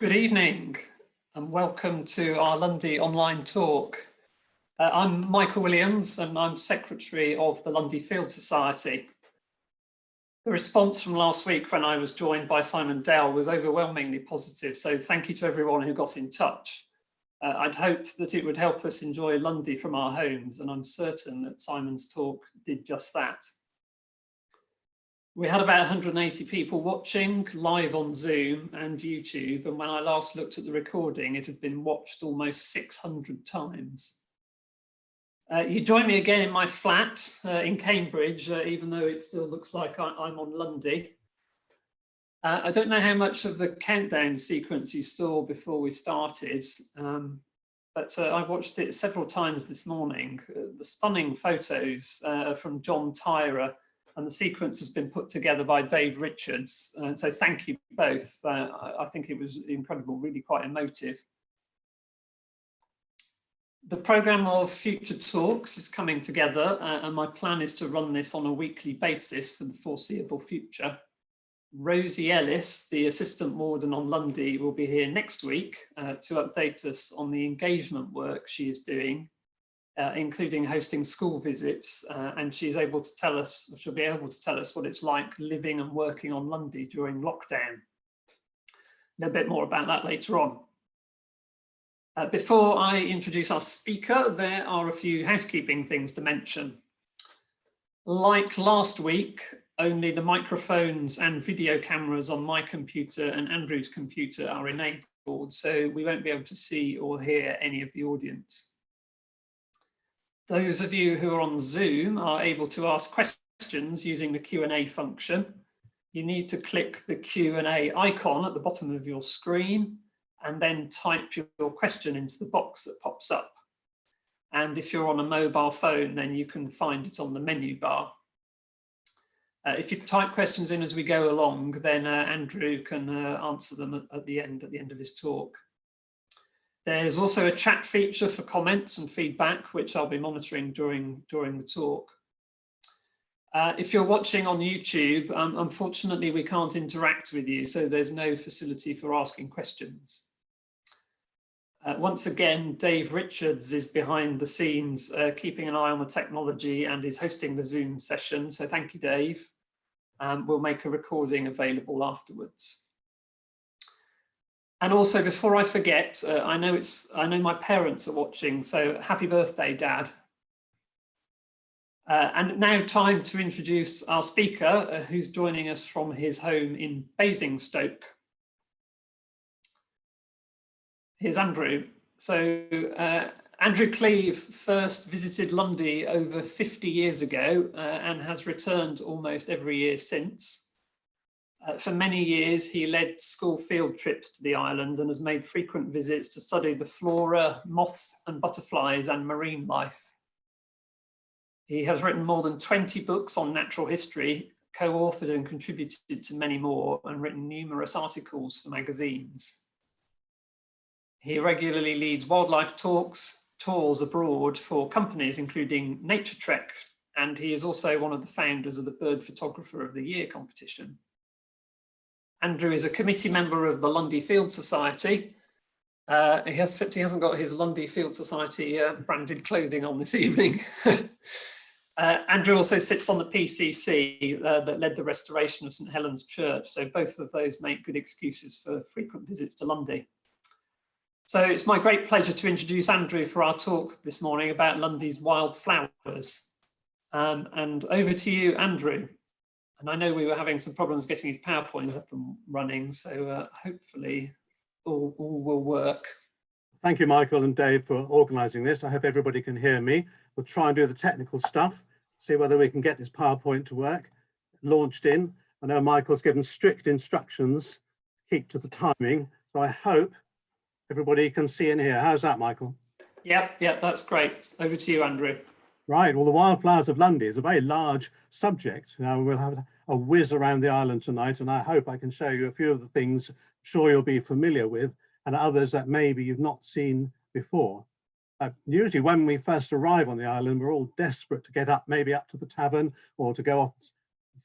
Good evening and welcome to our Lundy online talk. I'm Michael Williams and I'm Secretary of the Lundy Field Society. The response from last week when I was joined by Simon Dell was overwhelmingly positive, so thank you to everyone who got in touch. I'd hoped that it would help us enjoy Lundy from our homes, and I'm certain that Simon's talk did just that. We had about 180 people watching live on Zoom and YouTube, and when I last looked at the recording, it had been watched almost 600 times. You join me again in my flat in Cambridge, even though it still looks like I'm on Lundy. I don't know how much of the countdown sequence you saw before we started, but I watched it several times this morning. The stunning photos from John Tyra, and the sequence has been put together by Dave Richards. So thank you both. I think it was incredible, really quite emotive. The programme of future talks is coming together, and my plan is to run this on a weekly basis for the foreseeable future. Rosie Ellis, the Assistant Warden on Lundy, will be here next week to update us on the engagement work she is doing, including hosting school visits, and she'll be able to tell us what it's like living and working on Lundy during lockdown. A bit more about that later on. Before I introduce our speaker, there are a few housekeeping things to mention. Like last week, only the microphones and video cameras on my computer and Andrew's computer are enabled, so we won't be able to see or hear any of the audience. Those of you who are on Zoom are able to ask questions using the Q&A function. You need to click the Q&A icon at the bottom of your screen and then type your question into the box that pops up. And if you're on a mobile phone, then you can find it on the menu bar. If you type questions in as we go along, then Andrew can answer them at the end of his talk. There's also a chat feature for comments and feedback, which I'll be monitoring during the talk. If you're watching on YouTube, unfortunately, we can't interact with you, so there's no facility for asking questions. Once again, Dave Richards is behind the scenes, keeping an eye on the technology and is hosting the Zoom session. So thank you, Dave. We'll make a recording available afterwards. And also, before I forget, I know my parents are watching, so happy birthday, Dad. And now time to introduce our speaker, who's joining us from his home in Basingstoke. Here's Andrew. So Andrew Cleave first visited Lundy over 50 years ago and has returned almost every year since. For many years, he led school field trips to the island and has made frequent visits to study the flora, moths and butterflies and marine life. He has written more than 20 books on natural history, co-authored and contributed to many more, and written numerous articles for magazines. He regularly leads wildlife tours abroad for companies, including Nature Trek, and he is also one of the founders of the Bird Photographer of the Year competition. Andrew is a committee member of the Lundy Field Society. Except he hasn't got his Lundy Field Society branded clothing on this evening. Andrew also sits on the PCC that led the restoration of St Helen's Church, so both of those make good excuses for frequent visits to Lundy. So it's my great pleasure to introduce Andrew for our talk this morning about Lundy's wild flowers. And over to you, Andrew. And I know we were having some problems getting his PowerPoint up and running, so hopefully all will work. Thank you, Michael and Dave, for organising this. I hope everybody can hear me. We'll try and do the technical stuff, see whether we can get this PowerPoint to work. Launched in. I know Michael's given strict instructions, keep to the timing, so I hope everybody can see and hear. How's that, Michael? Yep, that's great. Over to you, Andrew. Right, well, the wildflowers of Lundy is a very large subject. Now, we'll have a whiz around the island tonight, and I hope I can show you a few of the things I'm sure you'll be familiar with, and others that maybe you've not seen before. Usually when we first arrive on the island, we're all desperate to get up, maybe up to the tavern, or to go off,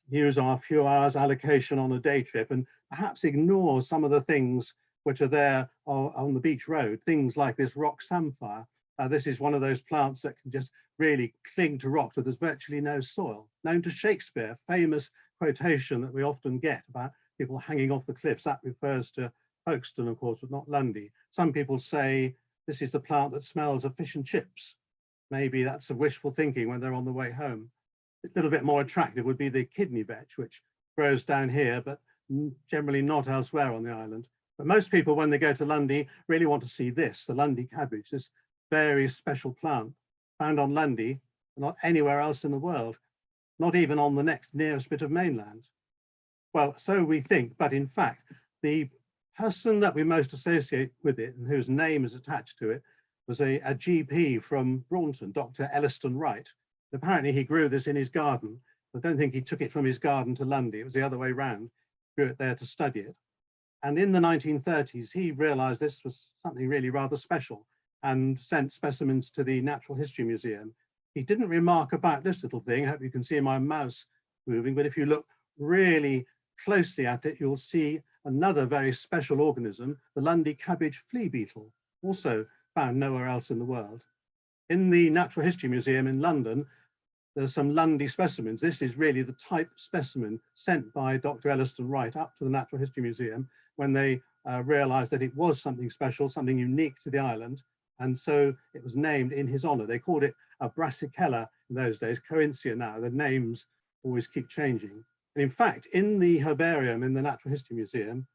use our few hours allocation on a day trip, and perhaps ignore some of the things which are there on the beach road, things like this rock samphire. This is one of those plants that can just really cling to rock, so there's virtually no soil. Known to Shakespeare, famous quotation that we often get about people hanging off the cliffs. That refers to Folkestone, of course, but not Lundy. Some people say this is the plant that smells of fish and chips. Maybe that's a wishful thinking when they're on the way home. A little bit more attractive would be the kidney vetch, which grows down here, but generally not elsewhere on the island. But most people, when they go to Lundy, really want to see this, the Lundy cabbage, this very special plant found on Lundy, not anywhere else in the world, not even on the next nearest bit of mainland. Well, so we think, but in fact, the person that we most associate with it and whose name is attached to it was a GP from Braunton, Dr. Elliston Wright. Apparently he grew this in his garden. I don't think he took it from his garden to Lundy, it was the other way around, grew it there to study it. And in the 1930s, he realized this was something really rather special and sent specimens to the Natural History Museum. He didn't remark about this little thing. I hope you can see my mouse moving, but if you look really closely at it, you'll see another very special organism, the Lundy cabbage flea beetle, also found nowhere else in the world. In the Natural History Museum in London, there's some Lundy specimens. This is really the type specimen sent by Dr. Elliston Wright up to the Natural History Museum when they realized that it was something special, something unique to the island. And so it was named in his honor. They called it a brassicella in those days, Coincia now. The names always keep changing. And in fact, in the herbarium in the Natural History Museum,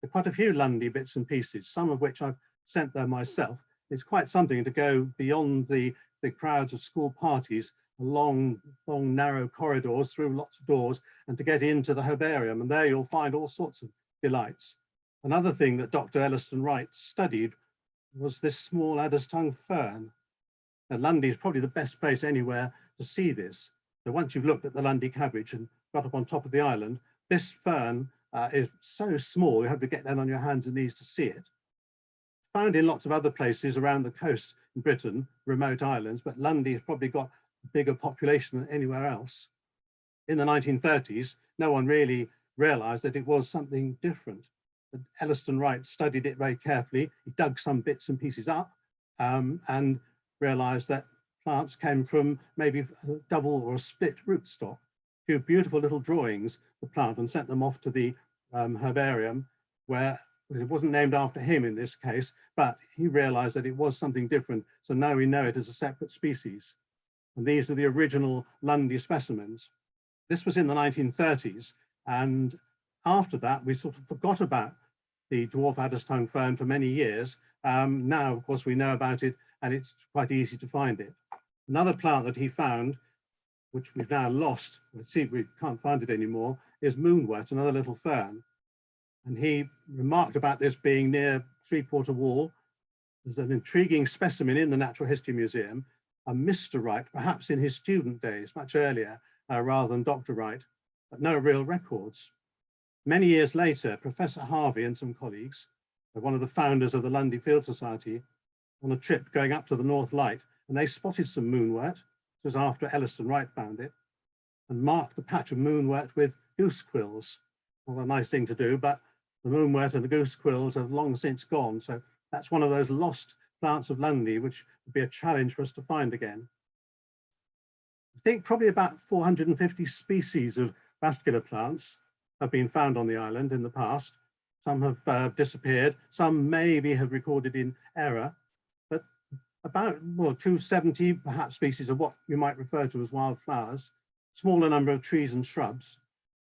there are quite a few Lundy bits and pieces, some of which I've sent there myself. It's quite something to go beyond the crowds of school parties, along long, narrow corridors through lots of doors, and to get into the herbarium. And there you'll find all sorts of delights. Another thing that Dr. Elliston Wright studied was this small adder's tongue fern. Now, Lundy is probably the best place anywhere to see this. So once you've looked at the Lundy cabbage and got up on top of the island, this fern is so small, you have to get down on your hands and knees to see it. Found in lots of other places around the coast in Britain, remote islands, but Lundy has probably got a bigger population than anywhere else. In the 1930s, no one really realized that it was something different. But Elliston Wright studied it very carefully. He dug some bits and pieces up and realized that plants came from maybe a double or a split rootstock. A few beautiful little drawings of the plant and sent them off to the herbarium, where it wasn't named after him in this case, but he realized that it was something different. So now we know it as a separate species. And these are the original Lundy specimens. This was in the 1930s. And after that, we sort of forgot about the dwarf adder's tongue fern for many years. Now, of course, we know about it and it's quite easy to find it. Another plant that he found, which we've now lost, we can't find it anymore, is moonwort, another little fern. And he remarked about this being near Three-Quarter Wall. There's an intriguing specimen in the Natural History Museum, a Mr. Wright, perhaps in his student days, much earlier, rather than Dr. Wright, but no real records. Many years later, Professor Harvey and some colleagues, one of the founders of the Lundy Field Society, on a trip going up to the North Light, and they spotted some moonwort. It was after Elliston Wright found it, and marked the patch of moonwort with goose quills. Not a nice thing to do, but the moonwort and the goose quills have long since gone. So that's one of those lost plants of Lundy, which would be a challenge for us to find again. I think probably about 450 species of vascular plants have been found on the island in the past. Some have disappeared, some maybe have recorded in error, but about 270 perhaps species of what you might refer to as wildflowers, smaller number of trees and shrubs.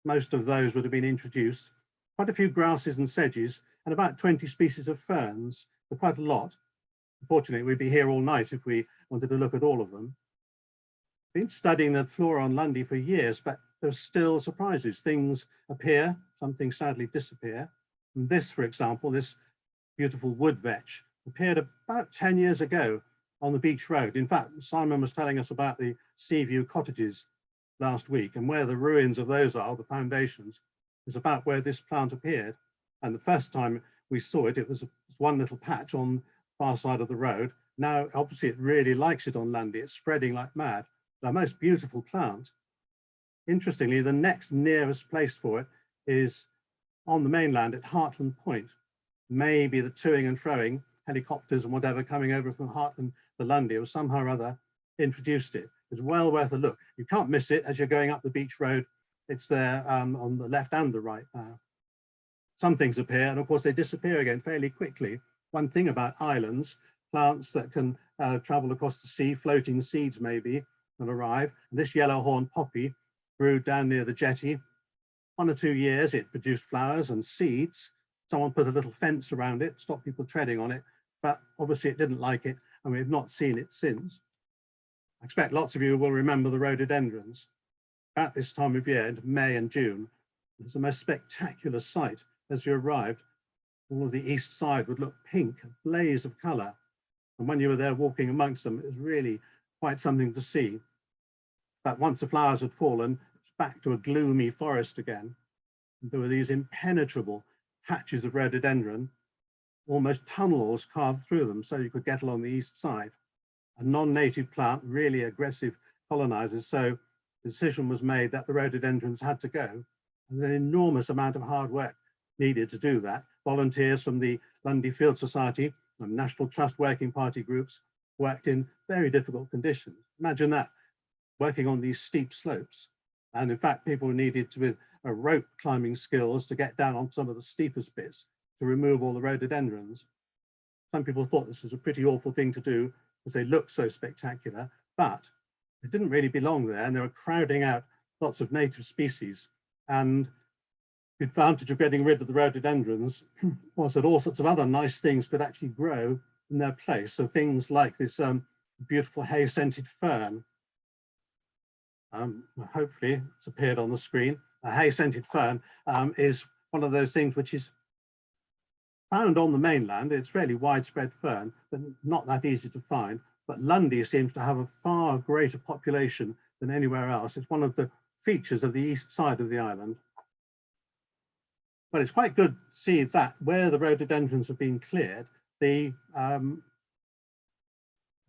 Most of those would have been introduced, quite a few grasses and sedges, and about 20 species of ferns, so quite a lot. Unfortunately, we'd be here all night if we wanted to look at all of them. Been studying the flora on Lundy for years, but there's still surprises. Things appear, some things sadly disappear. And this, for example, this beautiful wood vetch appeared about 10 years ago on the beach road. In fact, Simon was telling us about the Seaview cottages last week, and where the ruins of those are, the foundations, is about where this plant appeared. And the first time we saw it, it was one little patch on the far side of the road. Now, obviously, it really likes it on Lundy. It's spreading like mad. The most beautiful plant. Interestingly, the next nearest place for it is on the mainland at Hartland Point. Maybe the toing and froing, helicopters and whatever coming over from Hartland to Lundy, or somehow or other introduced it. It's well worth a look. You can't miss it as you're going up the beach road. It's there on the left and the right now. Some things appear, and of course they disappear again fairly quickly. One thing about islands, plants that can travel across the sea, floating seeds maybe, and arrive. And this yellow horn poppy grew down near the jetty. 1 or 2 years, it produced flowers and seeds. Someone put a little fence around it, stopped people treading on it, but obviously it didn't like it, and we've not seen it since. I expect lots of you will remember the rhododendrons. At this time of year, into May and June, it was the most spectacular sight. As you arrived, all of the east side would look pink, a blaze of colour. And when you were there walking amongst them, it was really quite something to see. But once the flowers had fallen, it's back to a gloomy forest again. And there were these impenetrable patches of rhododendron, almost tunnels carved through them so you could get along the east side. A non-native plant, really aggressive colonizers, so the decision was made that the rhododendrons had to go. And an enormous amount of hard work needed to do that. Volunteers from the Lundy Field Society and National Trust Working Party groups worked in very difficult conditions. Imagine that, working on these steep slopes. And in fact, people needed to with rope climbing skills to get down on some of the steepest bits to remove all the rhododendrons. Some people thought this was a pretty awful thing to do because they looked so spectacular, but they didn't really belong there, and they were crowding out lots of native species. And the advantage of getting rid of the rhododendrons was that all sorts of other nice things could actually grow in their place. So things like this beautiful hay-scented fern. Hopefully it's appeared on the screen. A hay-scented fern is one of those things which is found on the mainland. It's fairly widespread fern, but not that easy to find. But Lundy seems to have a far greater population than anywhere else. It's one of the features of the east side of the island. But it's quite good to see that where the rhododendrons have been cleared, the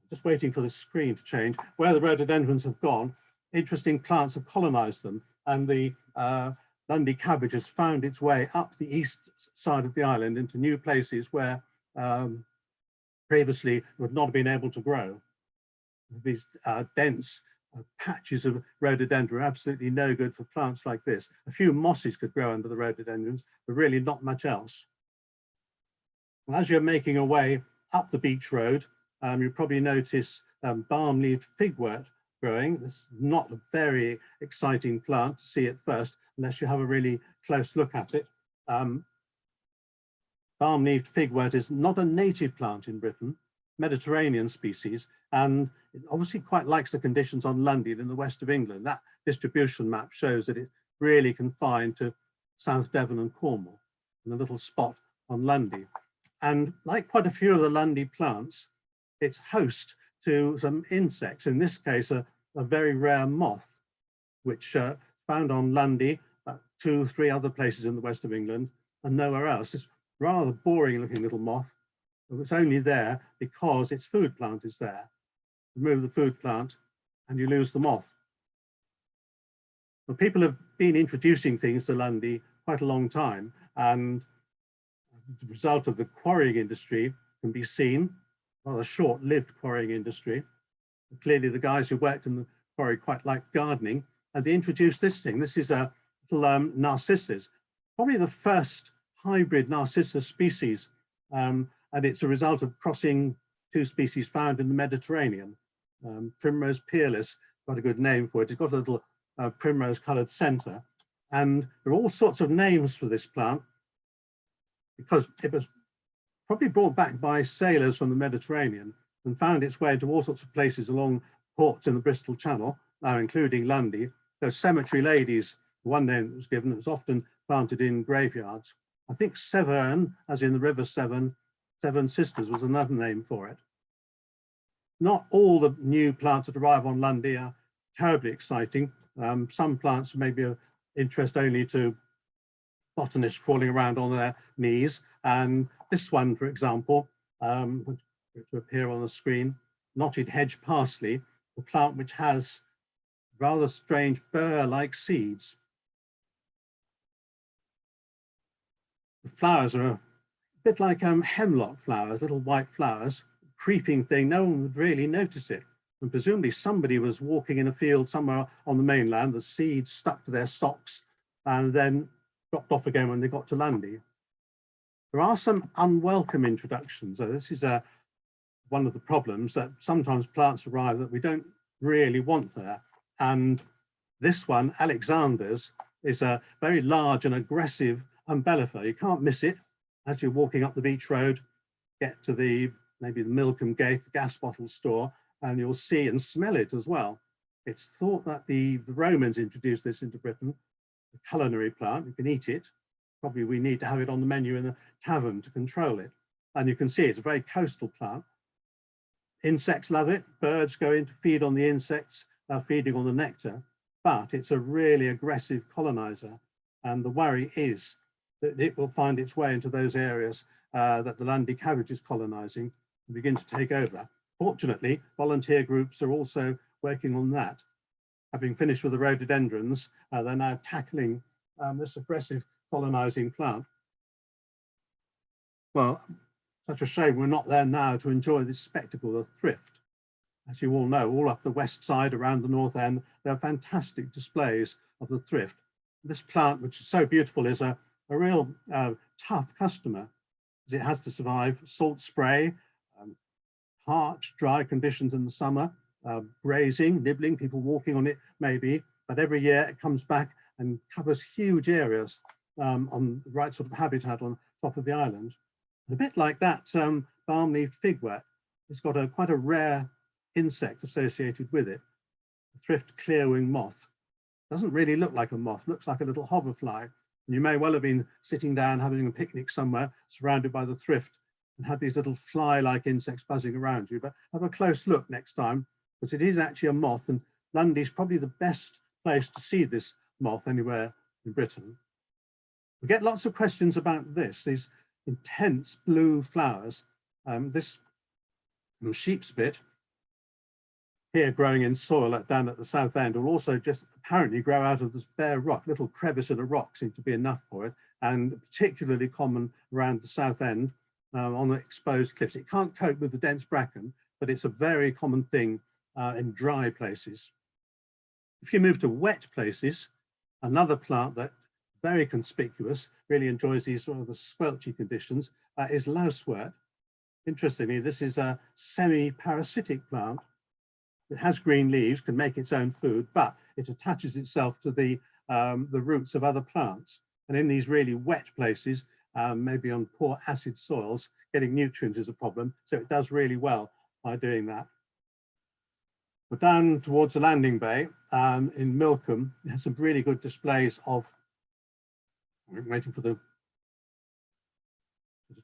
just waiting for the screen to change, where the rhododendrons have gone, interesting plants have colonized them, and the Lundy cabbage has found its way up the east side of the island into new places where previously would not have been able to grow. These dense patches of rhododendron are absolutely no good for plants like this. A few mosses could grow under the rhododendrons, but really not much else. Well, as you're making your way up the beach road, you probably notice balm-leaved figwort growing. It's not a very exciting plant to see at first, unless you have a really close look at it. Balm-leaved figwort is not a native plant in Britain. Mediterranean species, and it obviously quite likes the conditions on Lundy in the west of England. That distribution map shows that it really confined to South Devon and Cornwall, and a little spot on Lundy. And like quite a few of the Lundy plants, it's host to some insects, in this case, a very rare moth, which found on Lundy, 2 or 3 other places in the west of England, and nowhere else. It's rather boring looking little moth. It's only there because its food plant is there. Remove the food plant and you lose the moth. Well, people have been introducing things to Lundy quite a long time, and the result of the quarrying industry can be seen, rather short-lived quarrying industry. Clearly the guys who worked in the quarry quite like gardening, and they introduced this thing. This is a little narcissus, probably the first hybrid narcissus species, and it's a result of crossing 2 species found in the Mediterranean. Primrose peerless, got a good name for it. It's got a little primrose coloured centre, and there are all sorts of names for this plant because it was probably brought back by sailors from the Mediterranean and found its way to all sorts of places along ports in the Bristol Channel, including Lundy. Those cemetery ladies, one name that was given, it was often planted in graveyards. I think Severn, as in the River Severn, Seven Sisters was another name for it. Not all the new plants that arrive on Lundy are terribly exciting. Some plants may be of interest only to botanists crawling around on their knees. And this one, for example, to appear on the screen, knotted hedge parsley, a plant which has rather strange burr-like seeds. The flowers are a bit like hemlock flowers, little white flowers, creeping thing, no one would really notice it. And presumably somebody was walking in a field somewhere on the mainland, the seeds stuck to their socks and then dropped off again when they got to Lundy. There are some unwelcome introductions. So this is one of the problems, that sometimes plants arrive that we don't really want there. And this one, Alexander's, is a very large and aggressive umbellifer. You can't miss it as you're walking up the beach road, get to maybe the Milcombe Gate, the gas bottle store, and you'll see and smell it as well. It's thought that the Romans introduced this into Britain, a culinary plant. You can eat it. Probably we need to have it on the menu in the tavern to control it. And you can see it's a very coastal plant. Insects love it. Birds go in to feed on the insects, feeding on the nectar, but it's a really aggressive colonizer. And the worry is that it will find its way into those areas that the Lundy Cabbage is colonizing and begin to take over. Fortunately, volunteer groups are also working on that. Having finished with the rhododendrons, they're now tackling this aggressive colonizing plant. Well, such a shame we're not there now to enjoy this spectacle of thrift. As you all know, all up the west side around the north end, there are fantastic displays of the thrift. This plant, which is so beautiful, is a real tough customer, as it has to survive salt spray, parched, dry conditions in the summer, grazing, nibbling, people walking on it maybe, but every year it comes back and covers huge areas on the right sort of habitat on top of the island. And a bit like that balm-leaved figwort, it's got quite a rare insect associated with it, the thrift clearwing moth. Doesn't really look like a moth, looks like a little hoverfly. And you may well have been sitting down having a picnic somewhere surrounded by the thrift and had these little fly-like insects buzzing around you, but have a close look next time, because it is actually a moth, and Lundy's probably the best place to see this moth anywhere in Britain. We get lots of questions about this, these intense blue flowers. This sheep's bit here growing in soil down at the south end will also just apparently grow out of this bare rock. Little crevice in a rock seems to be enough for it, and particularly common around the south end on the exposed cliffs. It can't cope with the dense bracken, but it's a very common thing in dry places. If you move to wet places, another plant that very conspicuous, really enjoys these sort of the squelchy conditions, is lousewort. Interestingly, this is a semi-parasitic plant. It has green leaves, can make its own food, but it attaches itself to the roots of other plants. And in these really wet places, maybe on poor acid soils, getting nutrients is a problem. So it does really well by doing that. We're down towards the landing bay in Milcombe. It has some really good displays of, I'm waiting for the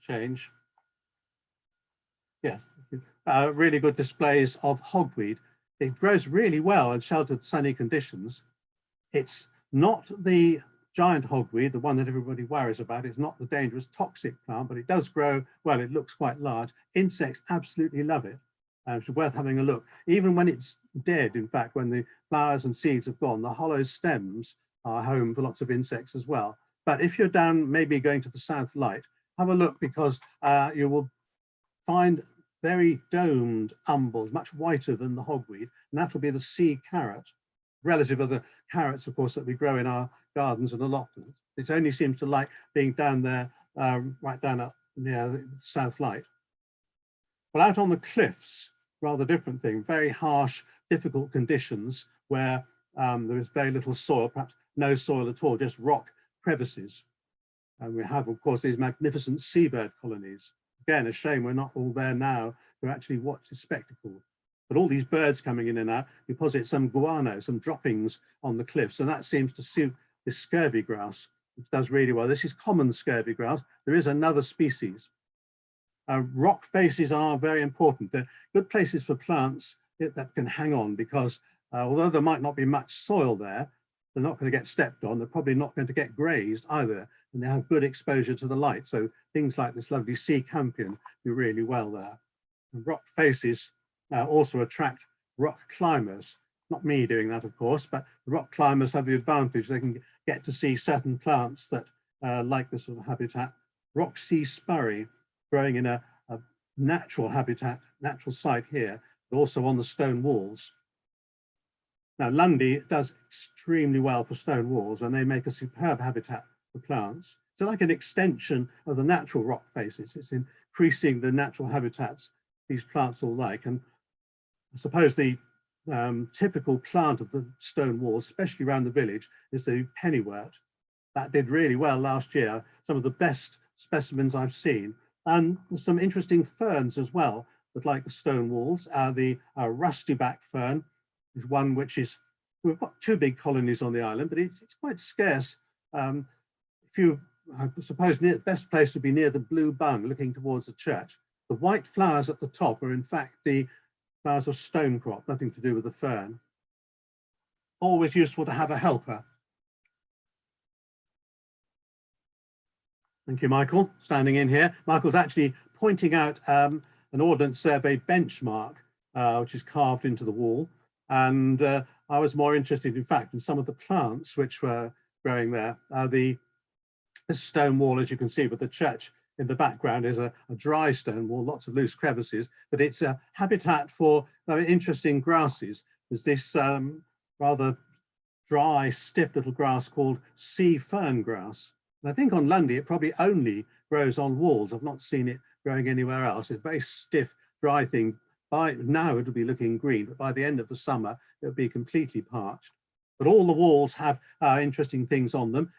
change. Yes, really good displays of hogweed. It grows really well in sheltered, sunny conditions. It's not the giant hogweed, the one that everybody worries about. It's not the dangerous toxic plant, but it does grow well. It looks quite large. Insects absolutely love it. It's worth having a look. Even when it's dead, in fact, when the flowers and seeds have gone, the hollow stems are home for lots of insects as well. But if you're down, maybe going to the South Light, have a look, because you will find very domed umbels, much whiter than the hogweed, and that will be the sea carrot, relative of the carrots, of course, that we grow in our gardens and allotments. It only seems to like being down there, right down up near the South Light. Well, out on the cliffs, rather different thing, very harsh, difficult conditions where there is very little soil, perhaps no soil at all, just rock crevices. And we have, of course, these magnificent seabird colonies. Again, a shame we're not all there now to actually watch this spectacle. But all these birds coming in and out deposit some guano, some droppings on the cliffs, and that seems to suit this scurvy grouse, which does really well. This is common scurvy grouse. There is another species. Rock faces are very important. They're good places for plants that can hang on, because although there might not be much soil there, they're not going to get stepped on. They're probably not going to get grazed either, and they have good exposure to the light. So things like this lovely sea campion do really well there. And rock faces also attract rock climbers. Not me doing that, of course, but the rock climbers have the advantage. They can get to see certain plants that like this sort of habitat. Rock sea spurry, growing in a natural habitat, natural site here, but also on the stone walls. Now, Lundy does extremely well for stone walls, and they make a superb habitat for plants. So like an extension of the natural rock faces. It's increasing the natural habitats these plants all like. And I suppose the typical plant of the stone walls, especially around the village, is the pennywort. That did really well last year. Some of the best specimens I've seen. And there's some interesting ferns as well that like the stone walls. The rusty back fern is one which is, we've got two big colonies on the island, but it's quite scarce. I suppose the best place would be near the Blue Bung, looking towards the church. The white flowers at the top are in fact the flowers of stonecrop, nothing to do with the fern. Always useful to have a helper. Thank you, Michael, standing in here. Michael's actually pointing out an Ordnance Survey benchmark, which is carved into the wall. And I was more interested, in fact, in some of the plants which were growing there. This stone wall, as you can see, with the church in the background, is a dry stone wall, lots of loose crevices, but it's a habitat for very interesting grasses. There's this rather dry, stiff little grass called sea fern grass. And I think on Lundy, it probably only grows on walls. I've not seen it growing anywhere else. It's a very stiff, dry thing. By now, it'll be looking green, but by the end of the summer, it'll be completely parched. But all the walls have interesting things on them.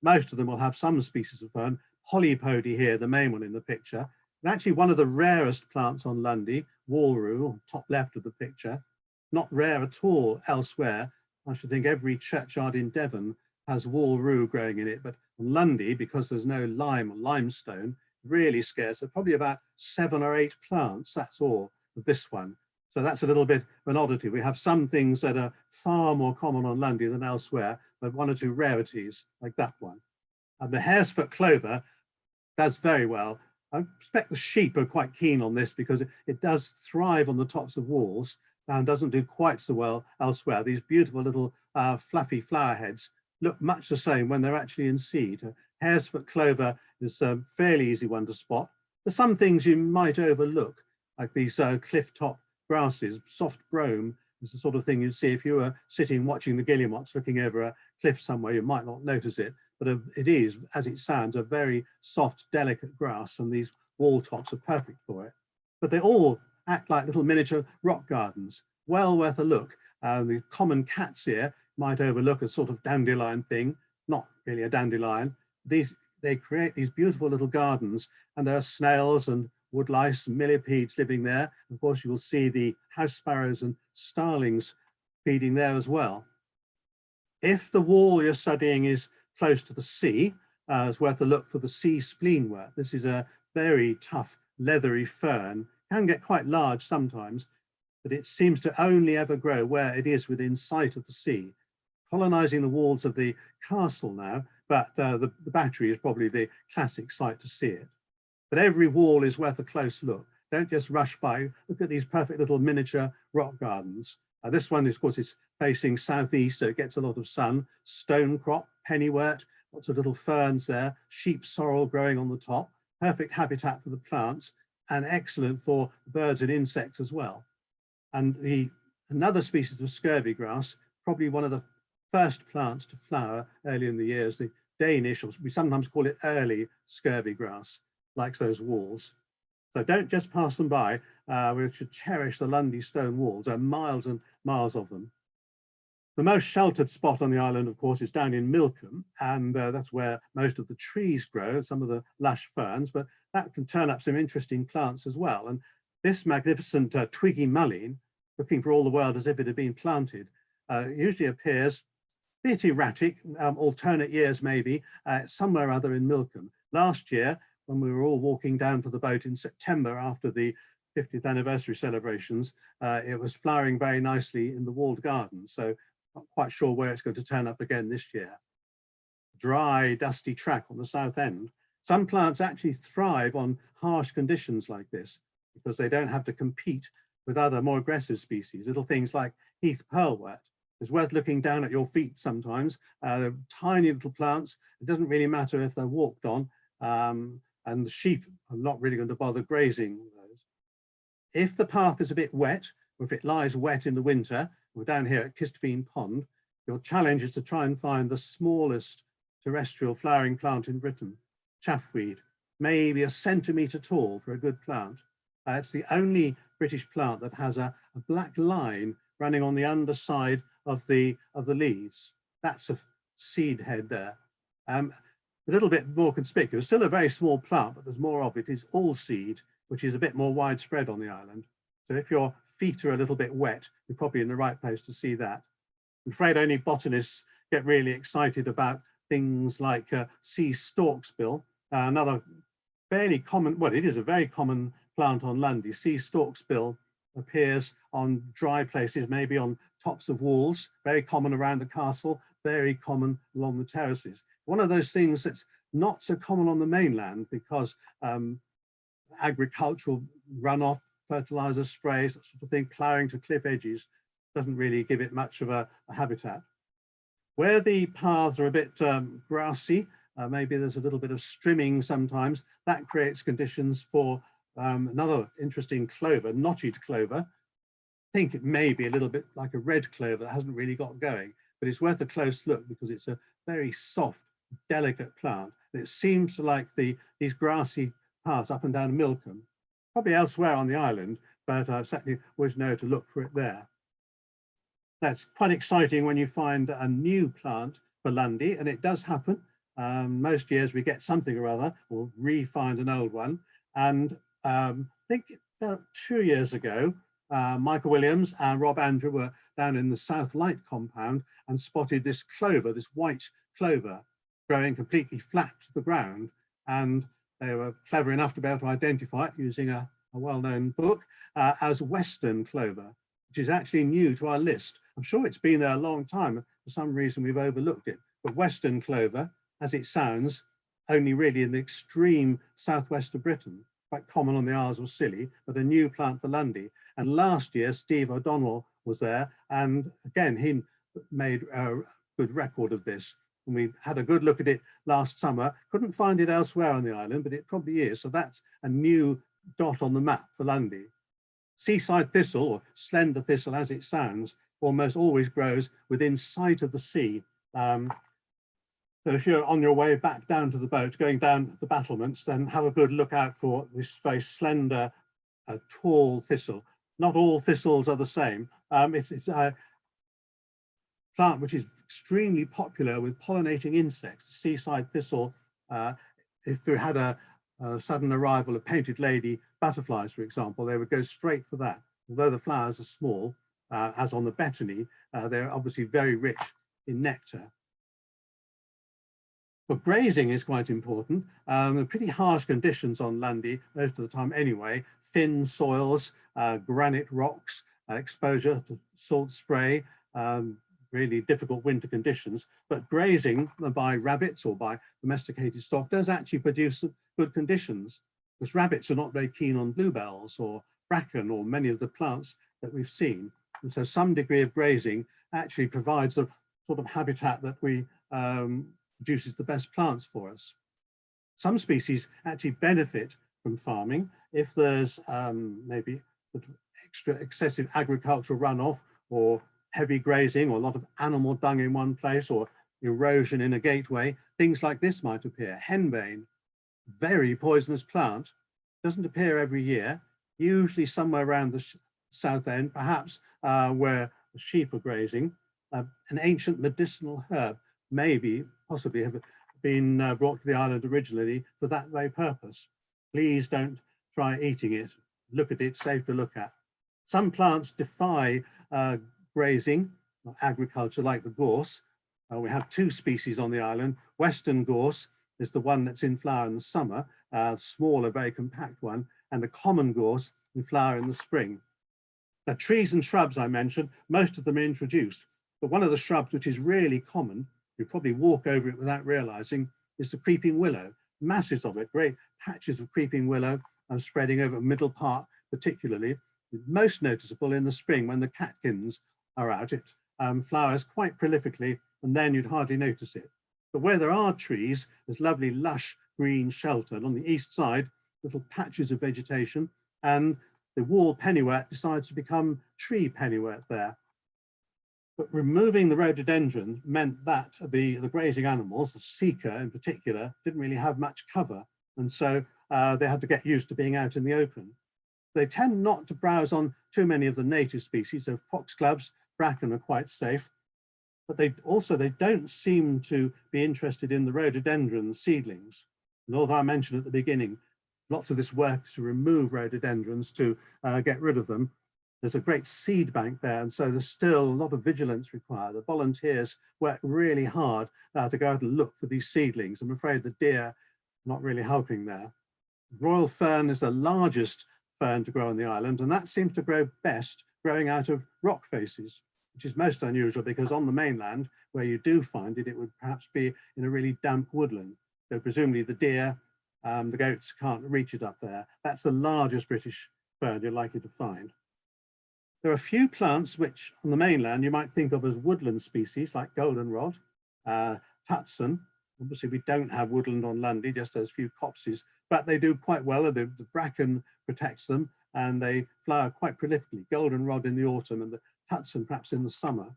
Most of them will have some species of fern. Polypody here, the main one in the picture. And actually one of the rarest plants on Lundy, wall rue, top left of the picture. Not rare at all elsewhere. I should think every churchyard in Devon has wall rue growing in it, but on Lundy, because there's no lime or limestone, really scarce. There are probably about 7 or 8 plants, that's all, of this one. So that's a little bit of an oddity. We have some things that are far more common on Lundy than elsewhere, but 1 or 2 rarities like that one. And the haresfoot clover does very well. I expect the sheep are quite keen on this because it does thrive on the tops of walls and doesn't do quite so well elsewhere. These beautiful little fluffy flower heads look much the same when they're actually in seed. Haresfoot clover is a fairly easy one to spot. There's some things you might overlook, like these cliff top grasses. Soft brome is the sort of thing you'd see if you were sitting watching the guillemots looking over a cliff somewhere. You might not notice it, but it is, as it sounds, a very soft, delicate grass, and these wall tops are perfect for it. But they all act like little miniature rock gardens. Well worth a look. The common cat's ear might overlook a sort of dandelion thing, not really a dandelion. These they create these beautiful little gardens, and there are snails and woodlice and millipedes living there. Of course, you will see the house sparrows and starlings feeding there as well. If the wall you're studying is close to the sea, it's worth a look for the sea spleenwort. This is a very tough, leathery fern, can get quite large sometimes, but it seems to only ever grow where it is within sight of the sea, colonizing the walls of the castle now, but the battery is probably the classic site to see it. But every wall is worth a close look. Don't just rush by. Look at these perfect little miniature rock gardens. This one, of course, is facing southeast, so it gets a lot of sun. Stonecrop, pennywort, lots of little ferns there, sheep sorrel growing on the top, perfect habitat for the plants, and excellent for birds and insects as well. And another species of scurvy grass, probably one of the first plants to flower early in the year, is the Danish, or we sometimes call it early scurvy grass, likes those walls. So don't just pass them by. We should cherish the Lundy stone walls. There are miles and miles of them. The most sheltered spot on the island, of course, is down in Milcombe, and that's where most of the trees grow, some of the lush ferns, but that can turn up some interesting plants as well. And this magnificent twiggy mullein, looking for all the world as if it had been planted, usually appears a bit erratic, alternate years maybe, somewhere or other in Milcombe. Last year, when we were all walking down to the boat in September after the 50th anniversary celebrations, it was flowering very nicely in the walled garden. So not quite sure where it's going to turn up again this year. Dry, dusty track on the south end. Some plants actually thrive on harsh conditions like this because they don't have to compete with other more aggressive species. Little things like heath pearlwort. It's worth looking down at your feet sometimes. They're tiny little plants. It doesn't really matter if they're walked on. And the sheep are not really going to bother grazing those. If the path is a bit wet, or if it lies wet in the winter, we're down here at Kistfeen Pond, your challenge is to try and find the smallest terrestrial flowering plant in Britain, chaffweed, maybe a centimetre tall for a good plant. It's the only British plant that has a black line running on the underside of the leaves. That's a seed head there. A little bit more conspicuous, still a very small plant, but there's more of it, is all seed, which is a bit more widespread on the island. So if your feet are a little bit wet, you're probably in the right place to see that. I'm afraid only botanists get really excited about things like sea stalkspill, another fairly common, well, it is a very common plant on Lundy. Sea stalkspill appears on dry places, maybe on tops of walls, very common around the castle, very common along the terraces. One of those things that's not so common on the mainland because agricultural runoff, fertilizer sprays, that sort of thing, ploughing to cliff edges, doesn't really give it much of a habitat. Where the paths are a bit grassy, maybe there's a little bit of strimming sometimes, that creates conditions for another interesting clover, knotted clover. I think it may be a little bit like a red clover that hasn't really got going, but it's worth a close look because it's a very soft, delicate plant. And it seems to like these grassy paths up and down Milcombe, probably elsewhere on the island, but I certainly always know to look for it there. That's quite exciting when you find a new plant for Lundy, and it does happen. Most years we get something or other, or re-find an old one. And I think about 2 years ago, Michael Williams and Rob Andrew were down in the South Light compound and spotted this clover, this white clover, growing completely flat to the ground. And they were clever enough to be able to identify it using a well-known book as Western clover, which is actually new to our list. I'm sure it's been there a long time. For some reason, we've overlooked it. But Western clover, as it sounds, only really in the extreme southwest of Britain, quite common on the Isles of Scilly, but a new plant for Lundy. And last year, Steve O'Donnell was there. And again, he made a good record of this. And we had a good look at it last summer. Couldn't find it elsewhere on the island, but it probably is. So that's a new dot on the map for Lundy. Seaside thistle, or slender thistle as it sounds, almost always grows within sight of the sea. So if you're on your way back down to the boat, going down the battlements, then have a good look out for this very slender, tall thistle. Not all thistles are the same. It's a plant which is extremely popular with pollinating insects. Seaside thistle if we had a sudden arrival of painted lady butterflies, for example, they would go straight for that. Although the flowers are small, as on the betony, they're obviously very rich in nectar. But grazing is quite important. Pretty harsh conditions on Lundy most of the time anyway. Thin soils, granite rocks, exposure to salt spray, really difficult winter conditions. But grazing by rabbits or by domesticated stock does actually produce good conditions, because rabbits are not very keen on bluebells or bracken or many of the plants that we've seen. And so some degree of grazing actually provides a sort of habitat that we produces the best plants for us. Some species actually benefit from farming if there's maybe excessive agricultural runoff or heavy grazing or a lot of animal dung in one place or erosion in a gateway. Things like this might appear. Henbane, very poisonous plant, doesn't appear every year, usually somewhere around the south end, perhaps where the sheep are grazing. An ancient medicinal herb, maybe possibly have been brought to the island originally for that very purpose. Please don't try eating it. Look at it, safe to look at. Some plants defy grazing, or agriculture, like the gorse. We have two species on the island. Western gorse is the one that's in flower in the summer, smaller, very compact one, and the common gorse in flower in the spring. Now, trees and shrubs I mentioned, most of them are introduced, but one of the shrubs which is really common, you probably walk over it without realizing, is the creeping willow. Masses of it, great patches of creeping willow spreading over Middle Park particularly, most noticeable in the spring when the catkins are out. It flowers quite prolifically and then you'd hardly notice it. But where there are trees, there's lovely lush green shelter, and on the east side, little patches of vegetation, and the wall pennywort decides to become tree pennywort there. But removing the rhododendron meant that the grazing animals, the seeker in particular, didn't really have much cover. And so they had to get used to being out in the open. They tend not to browse on too many of the native species, so foxgloves, bracken are quite safe. But they don't seem to be interested in the rhododendron seedlings. And although I mentioned at the beginning, lots of this work to remove rhododendrons to get rid of them, there's a great seed bank there, and so there's still a lot of vigilance required. The volunteers work really hard to go out and look for these seedlings. I'm afraid the deer are not really helping there. Royal fern is the largest fern to grow on the island, and that seems to grow best growing out of rock faces, which is most unusual because on the mainland, where you do find it, it would perhaps be in a really damp woodland. So presumably the deer, the goats can't reach it up there. That's the largest British fern you're likely to find. There are a few plants which on the mainland you might think of as woodland species like goldenrod, tutson. Obviously we don't have woodland on Lundy, just those few copses, but they do quite well. The bracken protects them and they flower quite prolifically. Goldenrod in the autumn and the tutson perhaps in the summer.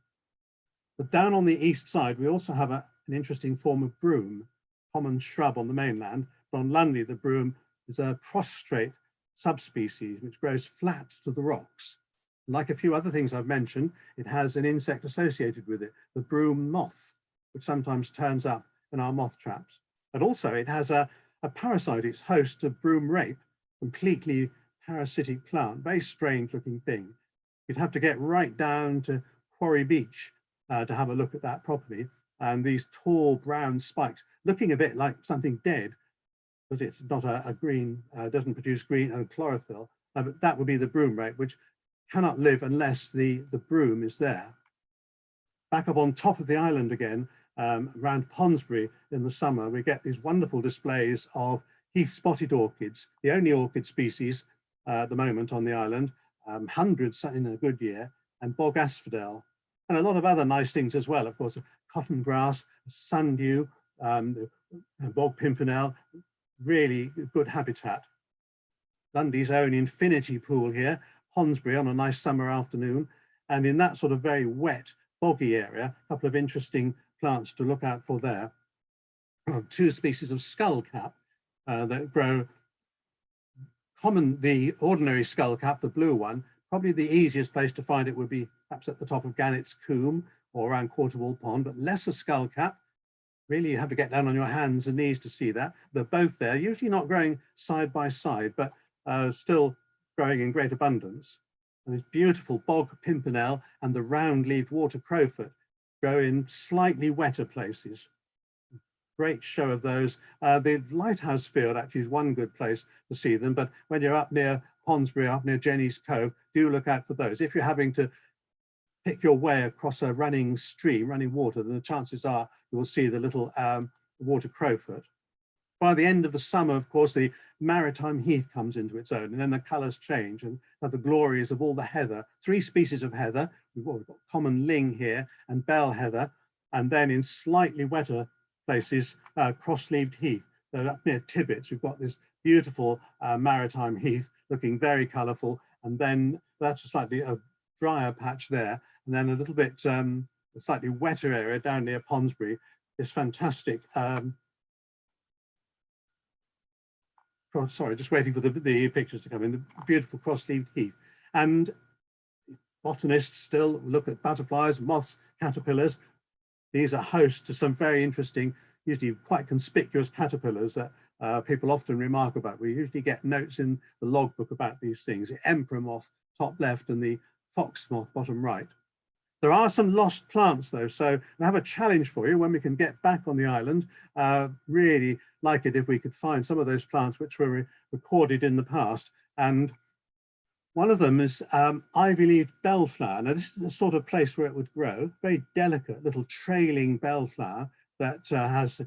But down on the east side, we also have an interesting form of broom, common shrub on the mainland. But on Lundy, the broom is a prostrate subspecies which grows flat to the rocks. Like a few other things I've mentioned, it has an insect associated with it, the broom moth, which sometimes turns up in our moth traps. But also it has a parasite, its host, a broom rape, completely parasitic plant, very strange looking thing. You'd have to get right down to Quarry Beach to have a look at that properly. And these tall brown spikes, looking a bit like something dead, because it's not a green, doesn't produce green chlorophyll, but that would be the broom rape, which cannot live unless the broom is there. Back up on top of the island again, around Ponsbury in the summer, we get these wonderful displays of heath spotted orchids, the only orchid species at the moment on the island, hundreds in a good year, and bog asphodel, and a lot of other nice things as well. Of course, cotton grass, sundew, bog pimpernel, really good habitat. Lundy's own infinity pool here, Ponsbury on a nice summer afternoon, and in that sort of very wet, boggy area, a couple of interesting plants to look out for there. Two species of skullcap that grow common, the ordinary skullcap, the blue one. Probably the easiest place to find it would be perhaps at the top of Gannett's Combe or around Quarterwall Pond, but lesser skullcap, Really, you have to get down on your hands and knees to see that. They're both there, usually not growing side by side, but still growing in great abundance. And this beautiful bog pimpernel and the round-leaved water crowfoot grow in slightly wetter places. Great show of those. The lighthouse field actually is one good place to see them, but when you're up near Ponsbury, up near Jenny's Cove, do look out for those. If you're having to pick your way across a running stream, running water, then the chances are you will see the little water crowfoot. By the end of the summer, of course, the maritime heath comes into its own, and then the colours change and the glories of all the heather. 3 species of heather. We've got common ling here and bell heather, and then in slightly wetter places, cross-leaved heath. So up near Tibbets, we've got this beautiful maritime heath looking very colourful, and then that's a slightly drier patch there, and then a little bit a slightly wetter area down near Ponsbury, this fantastic sorry, just waiting for the pictures to come in, the beautiful cross-leaved heath. And botanists still look at butterflies, moths, caterpillars. These are hosts to some very interesting, usually quite conspicuous caterpillars that people often remark about. We usually get notes in the logbook about these things, the emperor moth, top left, and the fox moth, bottom right. There are some lost plants though, so I have a challenge for you when we can get back on the island. Really like it if we could find some of those plants which were recorded in the past. And one of them is ivy-leaved bellflower. Now this is the sort of place where it would grow, very delicate little trailing bellflower that has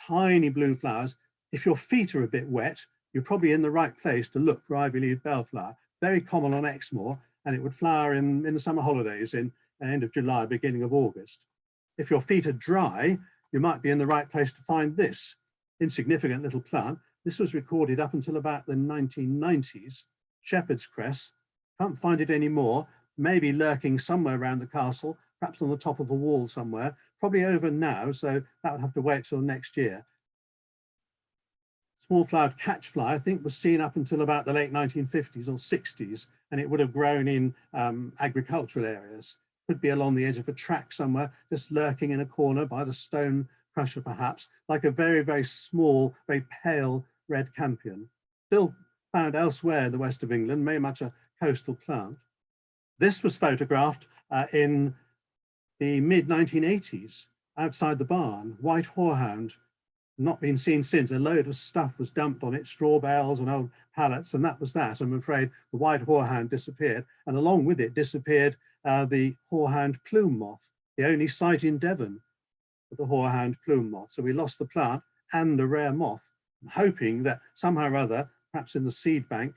tiny blue flowers. If your feet are a bit wet, you're probably in the right place to look for ivy-leaved bellflower. Very common on Exmoor, and it would flower in the summer holidays in end of July, beginning of August. If your feet are dry, you might be in the right place to find this insignificant little plant. This was recorded up until about the 1990s, shepherd's cress. Can't find it anymore, maybe lurking somewhere around the castle, perhaps on the top of a wall somewhere, probably over now, so that would have to wait till next year. Small flowered catchfly, I think, was seen up until about the late 1950s or 60s, and it would have grown in agricultural areas. Could be along the edge of a track somewhere, just lurking in a corner by the stone crusher perhaps, like a very, very small, very pale red campion. Still found elsewhere in the west of England, very much a coastal plant. This was photographed in the mid-1980s outside the barn, white horehound. Not been seen since. A load of stuff was dumped on it, straw bales and old pallets, and that was that. I'm afraid the white horehound disappeared, and along with it disappeared the horehound plume moth, the only site in Devon for the horehound plume moth. So we lost the plant and a rare moth. I'm hoping that somehow or other, perhaps in the seed bank,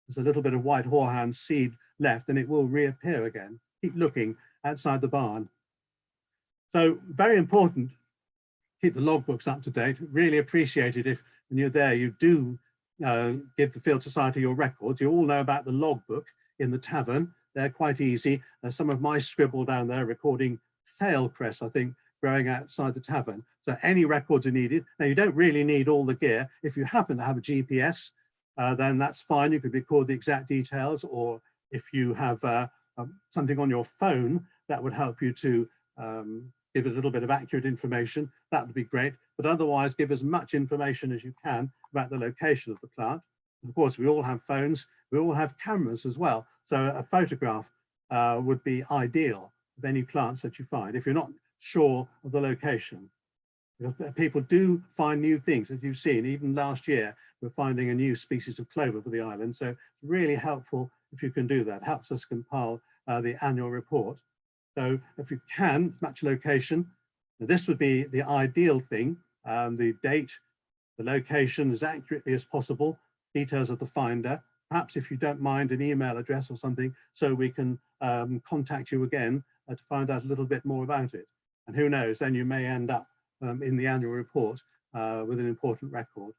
there's a little bit of white horehound seed left, and it will reappear again. Keep looking outside the barn. So very important. Keep the logbooks up to date. Really appreciate it if, when you're there, you do give the Field Society your records. You all know about the logbook in the tavern. They're quite easy. There's some of my scribble down there recording sail cress, I think, growing outside the tavern. So any records are needed. Now, you don't really need all the gear. If you happen to have a GPS, then that's fine. You could record the exact details, or if you have something on your phone that would help you to give a little bit of accurate information, that would be great. But otherwise, give as much information as you can about the location of the plant. Of course, we all have phones, we all have cameras as well. So a photograph would be ideal of any plants that you find, if you're not sure of the location. Because people do find new things, as you've seen. Even last year, we're finding a new species of clover for the island. So it's really helpful if you can do that. It helps us compile the annual report. So if you can, match location. This would be the ideal thing. The date, the location as accurately as possible, details of the finder. Perhaps if you don't mind, an email address or something, so we can contact you again to find out a little bit more about it. And who knows, then you may end up in the annual report with an important record.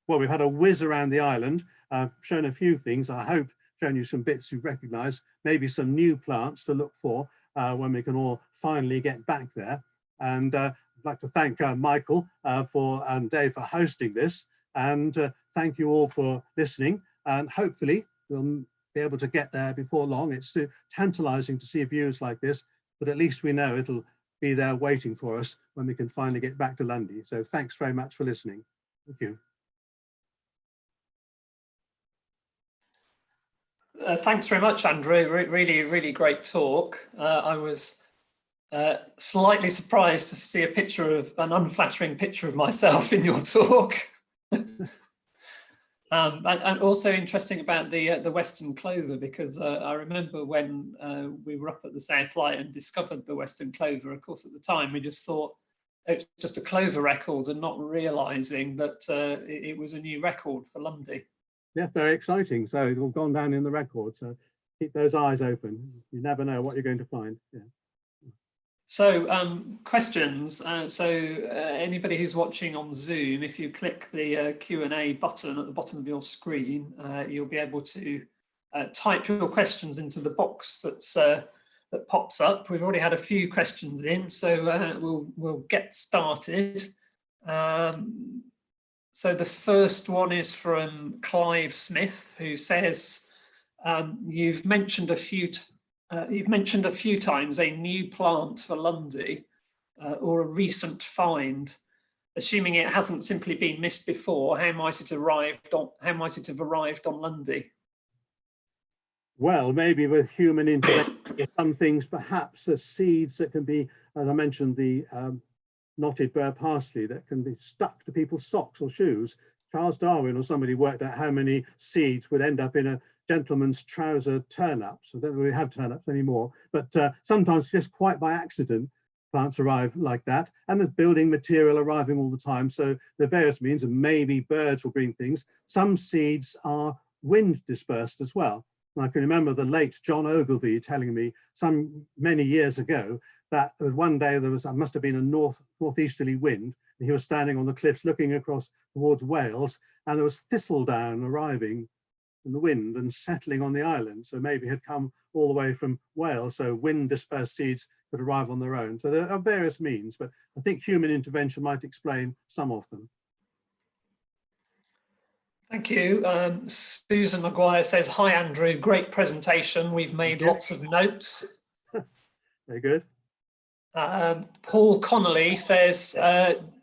Well, we've had a whiz around the island. I've shown a few things. I hope shown you some bits you recognise, maybe some new plants to look for when we can all finally get back there. And I'd like to thank Michael and Dave for hosting this, and thank you all for listening. And hopefully we'll be able to get there before long. It's tantalising to see views like this, but at least we know it'll be there waiting for us when we can finally get back to Lundy. So thanks very much for listening. Thank you. Thanks very much, Andrew. Really great talk. I was slightly surprised to see an unflattering picture of myself in your talk. And also interesting about the western clover, because I remember when we were up at the South Light and discovered the western clover. Of course, at the time we just thought it was just a clover record, and not realising that it was a new record for Lundy. Yeah, very exciting. So it's all gone down in the record. So keep those eyes open. You never know what you're going to find. Yeah. So questions. Anybody who's watching on Zoom, if you click the Q&A button at the bottom of your screen, you'll be able to type your questions into the box that pops up. We've already had a few questions in, so we'll get started. So the first one is from Clive Smith, who says, you've mentioned a few times a new plant for Lundy or a recent find. Assuming it hasn't simply been missed before, how might it have arrived on Lundy? Well, maybe with human intervention, some things, perhaps the seeds that can be, as I mentioned, the knotted bird parsley that can be stuck to people's socks or shoes. Charles Darwin or somebody worked out how many seeds would end up in a gentleman's trouser turnips. I don't know if we have turnips anymore, but sometimes just quite by accident, plants arrive like that. And there's building material arriving all the time. So there are various means, and maybe birds will bring things. Some seeds are wind dispersed as well. And I can remember the late John Ogilvie telling me many years ago that one day there must have been a northeasterly wind, and he was standing on the cliffs looking across towards Wales, and there was thistledown arriving in the wind and settling on the island. So maybe it had come all the way from Wales, so wind dispersed seeds could arrive on their own. So there are various means, but I think human intervention might explain some of them. Thank you. Susan Maguire says, hi Andrew, great presentation. We've made lots of notes. Very good. Paul Connolly says,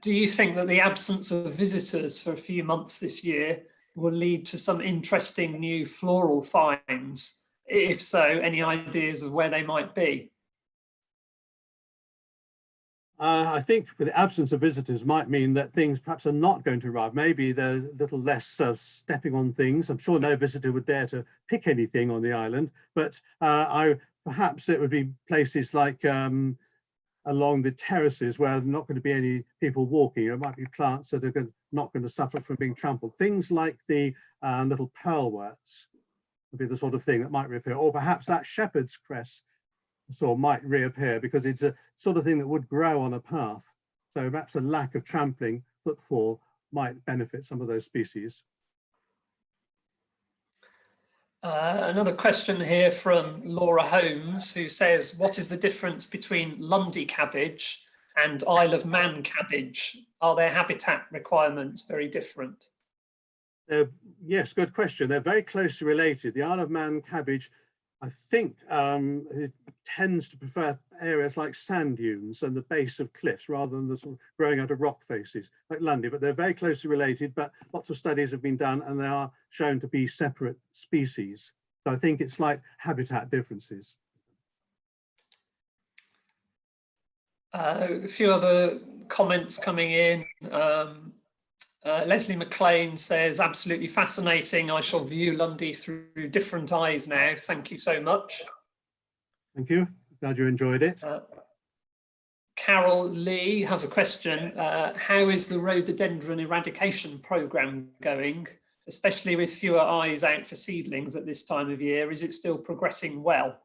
do you think that the absence of visitors for a few months this year will lead to some interesting new floral finds? If so, any ideas of where they might be? I think the absence of visitors might mean that things perhaps are not going to arrive. Maybe they're a little less stepping on things. I'm sure no visitor would dare to pick anything on the island, but perhaps it would be places like along the terraces where there are not going to be any people walking. It might be plants that are not going to suffer from being trampled. Things like the little pearlworts would be the sort of thing that might reappear, or perhaps that shepherd's cress might reappear, because it's a sort of thing that would grow on a path. So perhaps a lack of trampling, footfall, might benefit some of those species. Another question here from Laura Holmes, who says, what is the difference between Lundy cabbage and Isle of Man cabbage? Are their habitat requirements very different? Yes, good question. They're very closely related. The Isle of Man cabbage, I think, it tends to prefer areas like sand dunes and the base of cliffs rather than the sort of growing out of rock faces like Lundy, but they're very closely related. But lots of studies have been done and they are shown to be separate species. So I think it's like habitat differences. A few other comments coming in. Leslie McLean says, absolutely fascinating. I shall view Lundy through different eyes now. Thank you so much. Thank you. Glad you enjoyed it. Carol Lee has a question. How is the rhododendron eradication program going, especially with fewer eyes out for seedlings at this time of year? Is it still progressing well?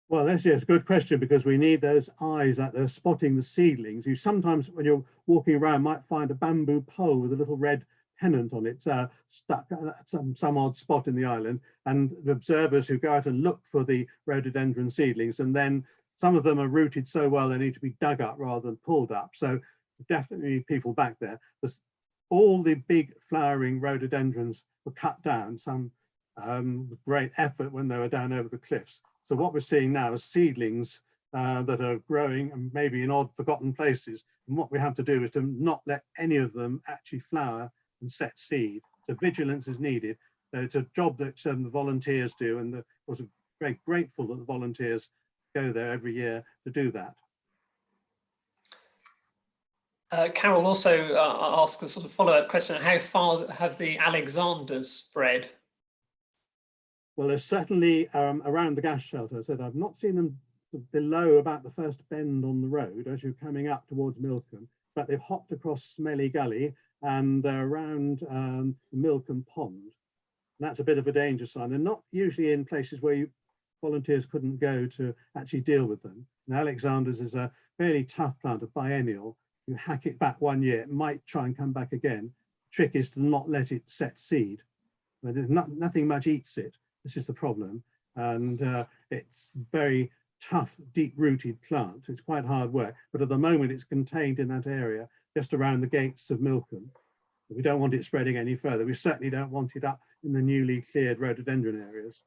Well, that's a good question, because we need those eyes out there spotting the seedlings. You sometimes, when you're walking around, might find a bamboo pole with a little red pennant on it stuck at some odd spot in the island, and the observers who go out and look for the rhododendron seedlings, and then some of them are rooted so well they need to be dug up rather than pulled up. So definitely people back there. All the big flowering rhododendrons were cut down, some with great effort when they were down over the cliffs. So what we're seeing now is seedlings that are growing and maybe in odd forgotten places. And what we have to do is to not let any of them actually flower and set seed. So vigilance is needed. It's a job that the volunteers do, and I was very grateful that the volunteers go there every year to do that. Carol also asked a sort of follow-up question: how far have the Alexanders spread? Well, there's certainly around the gas shelter. I said I've not seen them below about the first bend on the road as you're coming up towards Milcombe, but they've hopped across Smelly Gully and around Milcombe Pond. And that's a bit of a danger sign. They're not usually in places where volunteers couldn't go to actually deal with them. And Alexander's is a fairly tough plant, a biennial. You hack it back 1 year, it might try and come back again. Trick is to not let it set seed. But there's nothing much eats it. This is the problem. And it's very tough, deep-rooted plant. It's quite hard work. But at the moment, it's contained in that area, just around the gates of Milcombe. We don't want it spreading any further. We certainly don't want it up in the newly cleared rhododendron areas.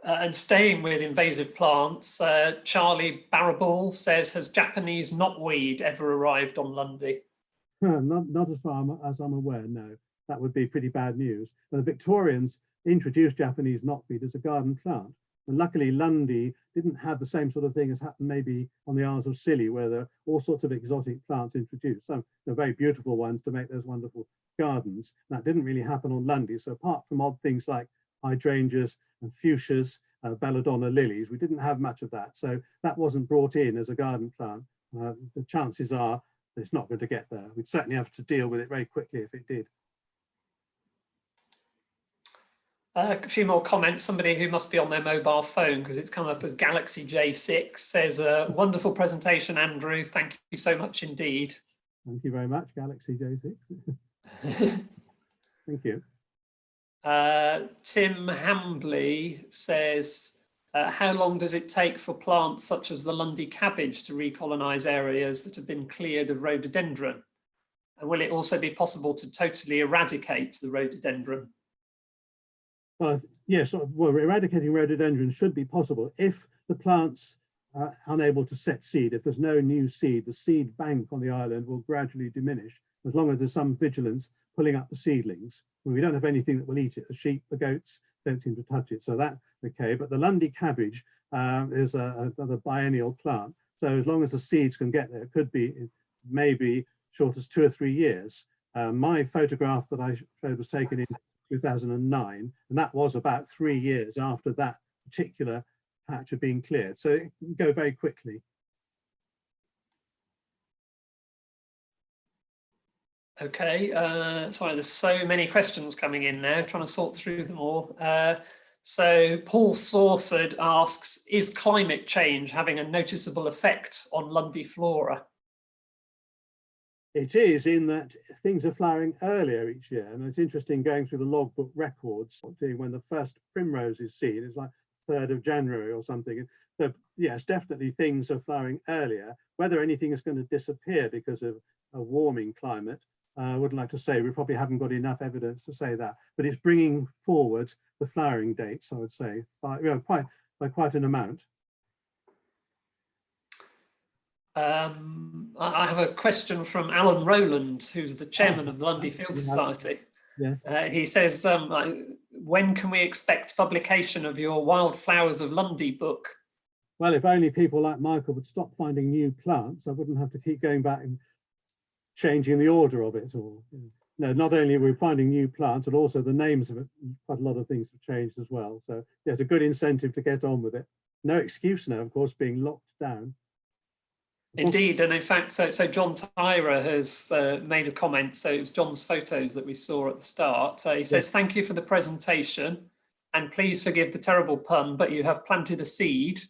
And staying with invasive plants, Charlie Baraball says, has Japanese knotweed ever arrived on Lundy? Not as far as I'm aware, no. That would be pretty bad news. The Victorians introduced Japanese knotweed as a garden plant. And luckily, Lundy didn't have the same sort of thing as happened maybe on the Isles of Scilly, where there are all sorts of exotic plants introduced. Some very beautiful ones to make those wonderful gardens. That didn't really happen on Lundy. So apart from odd things like hydrangeas and fuchsias, belladonna lilies, we didn't have much of that. So that wasn't brought in as a garden plant. The chances are it's not going to get there. We'd certainly have to deal with it very quickly if it did. A few more comments. Somebody who must be on their mobile phone because it's come up as Galaxy J6 says, wonderful presentation, Andrew. Thank you so much indeed. Thank you very much, Galaxy J6. Thank you. Tim Hambley says, how long does it take for plants such as the Lundy Cabbage to recolonize areas that have been cleared of rhododendron? And will it also be possible to totally eradicate the rhododendron? Well, yes, well, eradicating rhododendron should be possible if the plants are unable to set seed. If there's no new seed, the seed bank on the island will gradually diminish as long as there's some vigilance pulling up the seedlings. When we don't have anything that will eat it, the sheep, the goats don't seem to touch it. So that's okay. But the Lundy Cabbage is another biennial plant. So as long as the seeds can get there, it could be maybe short as 2 or 3 years. My photograph that I showed was taken in 2009, and that was about 3 years after that particular patch had been cleared. So it can go very quickly. Okay, sorry, there's so many questions coming in now, trying to sort through them all. So Paul Thorford asks, is climate change having a noticeable effect on Lundy flora? It is, in that things are flowering earlier each year. And it's interesting going through the logbook records, when the first primrose is seen, it's like 3rd of January or something. So yes, definitely things are flowering earlier. Whether anything is going to disappear because of a warming climate, I wouldn't like to say. We probably haven't got enough evidence to say that, but it's bringing forward the flowering dates, I would say, by quite an amount. I have a question from Alan Rowland, who's the chairman of the Lundy Field Society. Yes. He says, when can we expect publication of your Wildflowers of Lundy book? Well, if only people like Michael would stop finding new plants, I wouldn't have to keep going back and changing the order of it all. No, not only are we finding new plants, but also the names of it, quite a lot of things have changed as well. So yeah, it's a good incentive to get on with it. No excuse now, of course, being locked down. Indeed, and in fact, so John Tyra has made a comment. So it was John's photos that we saw at the start. He says, thank you for the presentation, and please forgive the terrible pun, but you have planted a seed.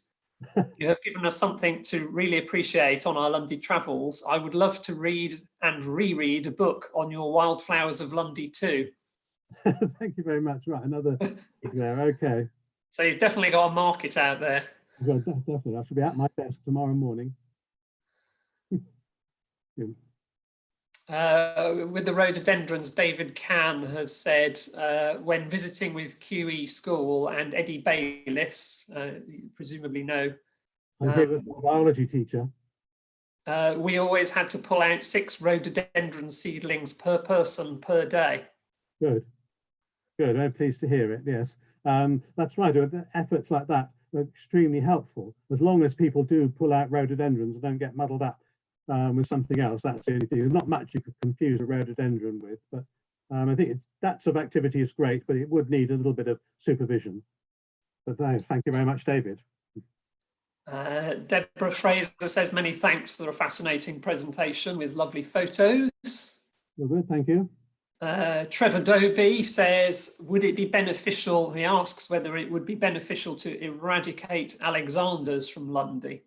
You have given us something to really appreciate on our Lundy travels. I would love to read and reread a book on your Wildflowers of Lundy too. Thank you very much. Right, another there. Okay. So you've definitely got a market out there. Well, definitely. I should be at my desk tomorrow morning. With the rhododendrons, David Cann has said, when visiting with QE School and Eddie Bayliss, you presumably know I'm here with my biology teacher. We always had to pull out 6 rhododendron seedlings per person per day. Good, good. I'm pleased to hear it. Yes, that's right. Efforts like that are extremely helpful. As long as people do pull out rhododendrons and don't get muddled up with something else, that's the only thing. There's not much you could confuse a rhododendron with, but I think that sort of activity is great, but it would need a little bit of supervision. But thank you very much, David. Deborah Fraser says many thanks for a fascinating presentation with lovely photos. Well, good, thank you. Trevor Dovey says, would it be beneficial, he asks whether it would be beneficial to eradicate Alexanders from Lundy.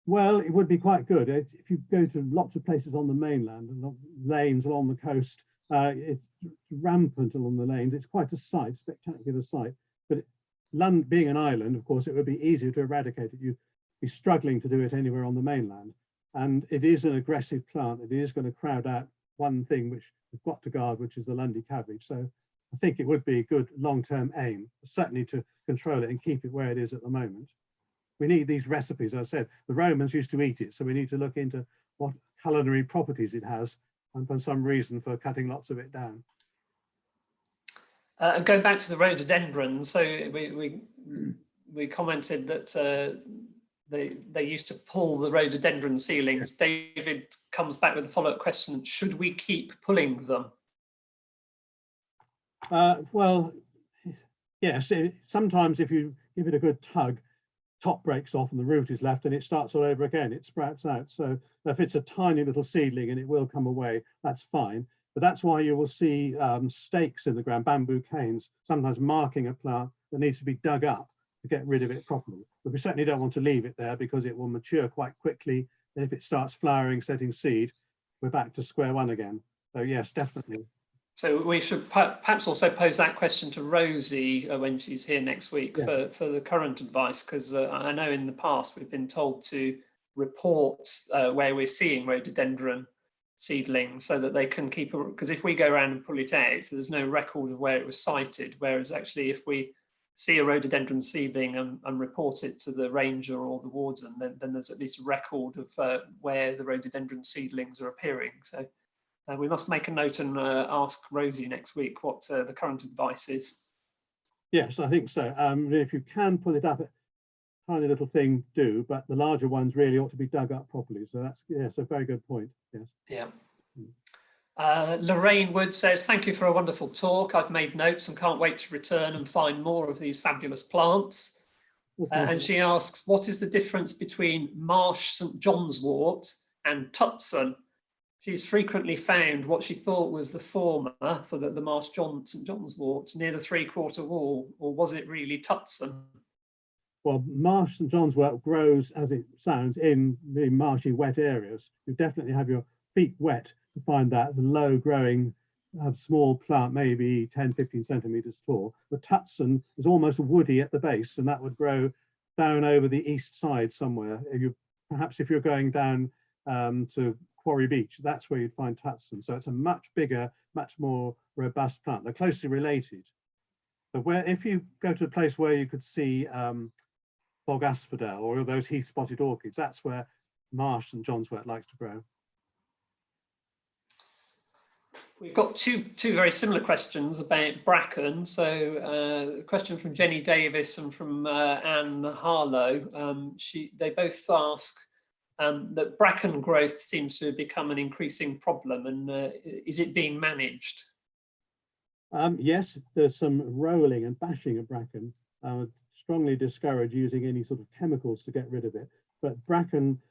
Well, it would be quite good. If you go to lots of places on the mainland and lanes along the coast, it's rampant along the lanes. It's quite a sight, spectacular sight. But being an island, of course, it would be easier to eradicate it. You'd be struggling to do it anywhere on the mainland. And it is an aggressive plant. It is going to crowd out one thing which we've got to guard, which is the Lundy Cabbage. So I think it would be a good long-term aim, certainly to control it and keep it where it is at the moment. We need these recipes. As I said, the Romans used to eat it, so we need to look into what culinary properties it has and for some reason for cutting lots of it down. And going back to the rhododendron, so we commented that they used to pull the rhododendron seedlings. David comes back with a follow-up question: should we keep pulling them? Well, yes. Sometimes if you give it a good tug, top breaks off and the root is left, and it starts all over again. It sprouts out. So if it's a tiny little seedling and it will come away, that's fine. But that's why you will see stakes in the ground, bamboo canes, sometimes marking a plant that needs to be dug up to get rid of it properly. But we certainly don't want to leave it there because it will mature quite quickly. And if it starts flowering, setting seed, we're back to square one again. So yes, definitely. So we should perhaps also pose that question to Rosie when she's here next week, yeah, for the current advice, because I know in the past we've been told to report where we're seeing rhododendron seedlings so that they can keep, because if we go around and pull it out, there's no record of where it was sited, whereas actually if we see a rhododendron seedling and report it to the ranger or the warden, then there's at least a record of where the rhododendron seedlings are appearing. So we must make a note and ask Rosie next week what the current advice is. Yes, I think so. If you can pull it up, a tiny little thing, do, but the larger ones really ought to be dug up properly. So that's, yes, a very good point. Yes. Yeah. Lorraine Wood says, thank you for a wonderful talk. I've made notes and can't wait to return and find more of these fabulous plants. And she asks, what is the difference between marsh St. John's wort and tutson? She's frequently found what she thought was the former, so that the marsh St. John's wort near the 3/4 wall, or was it really tutson? Well, marsh St. John's wort grows, as it sounds, in the marshy, wet areas. You definitely have your feet wet to find that. The low growing small plant, maybe 10, 15 centimeters tall. But tutson is almost woody at the base, and that would grow down over the east side somewhere. Perhaps if you're going down to Quarry Beach, that's where you'd find tutson. So it's a much bigger, much more robust plant. They're closely related. But if you go to a place where you could see bog asphodel or those heath spotted orchids, that's where marsh St. John's wort likes to grow. We've got two very similar questions about bracken. So a question from Jenny Davis and from Anne Harlow. They both ask that bracken growth seems to become an increasing problem, and is it being managed? Yes, there's some rolling and bashing of bracken. I would strongly discourage using any sort of chemicals to get rid of it. But bracken,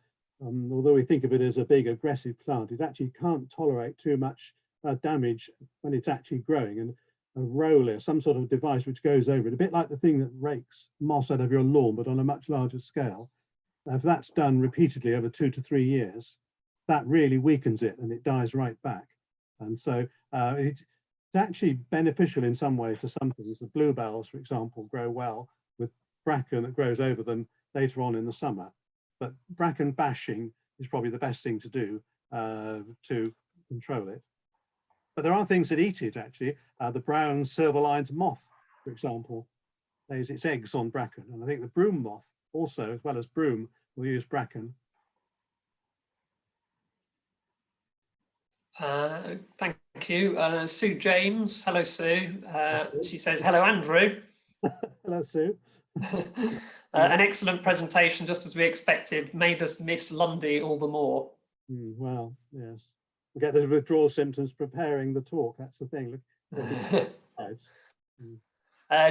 although we think of it as a big aggressive plant, it actually can't tolerate too much damage when it's actually growing. And a roller, some sort of device which goes over it, a bit like the thing that rakes moss out of your lawn, but on a much larger scale. If that's done repeatedly over 2 to 3 years, that really weakens it and it dies right back. And so it's actually beneficial in some ways to some things. The bluebells, for example, grow well with bracken that grows over them later on in the summer. But bracken bashing is probably the best thing to do to control it. But there are things that eat it, actually. The brown silver lines moth, for example, lays its eggs on bracken. And I think the broom moth also, as well as broom, we'll use bracken. Thank you. Sue James, hello Sue. She says, hello Andrew. Hello, Sue. An excellent presentation, just as we expected, made us miss Lundy all the more. Well, yes. We get the withdrawal symptoms preparing the talk, that's the thing.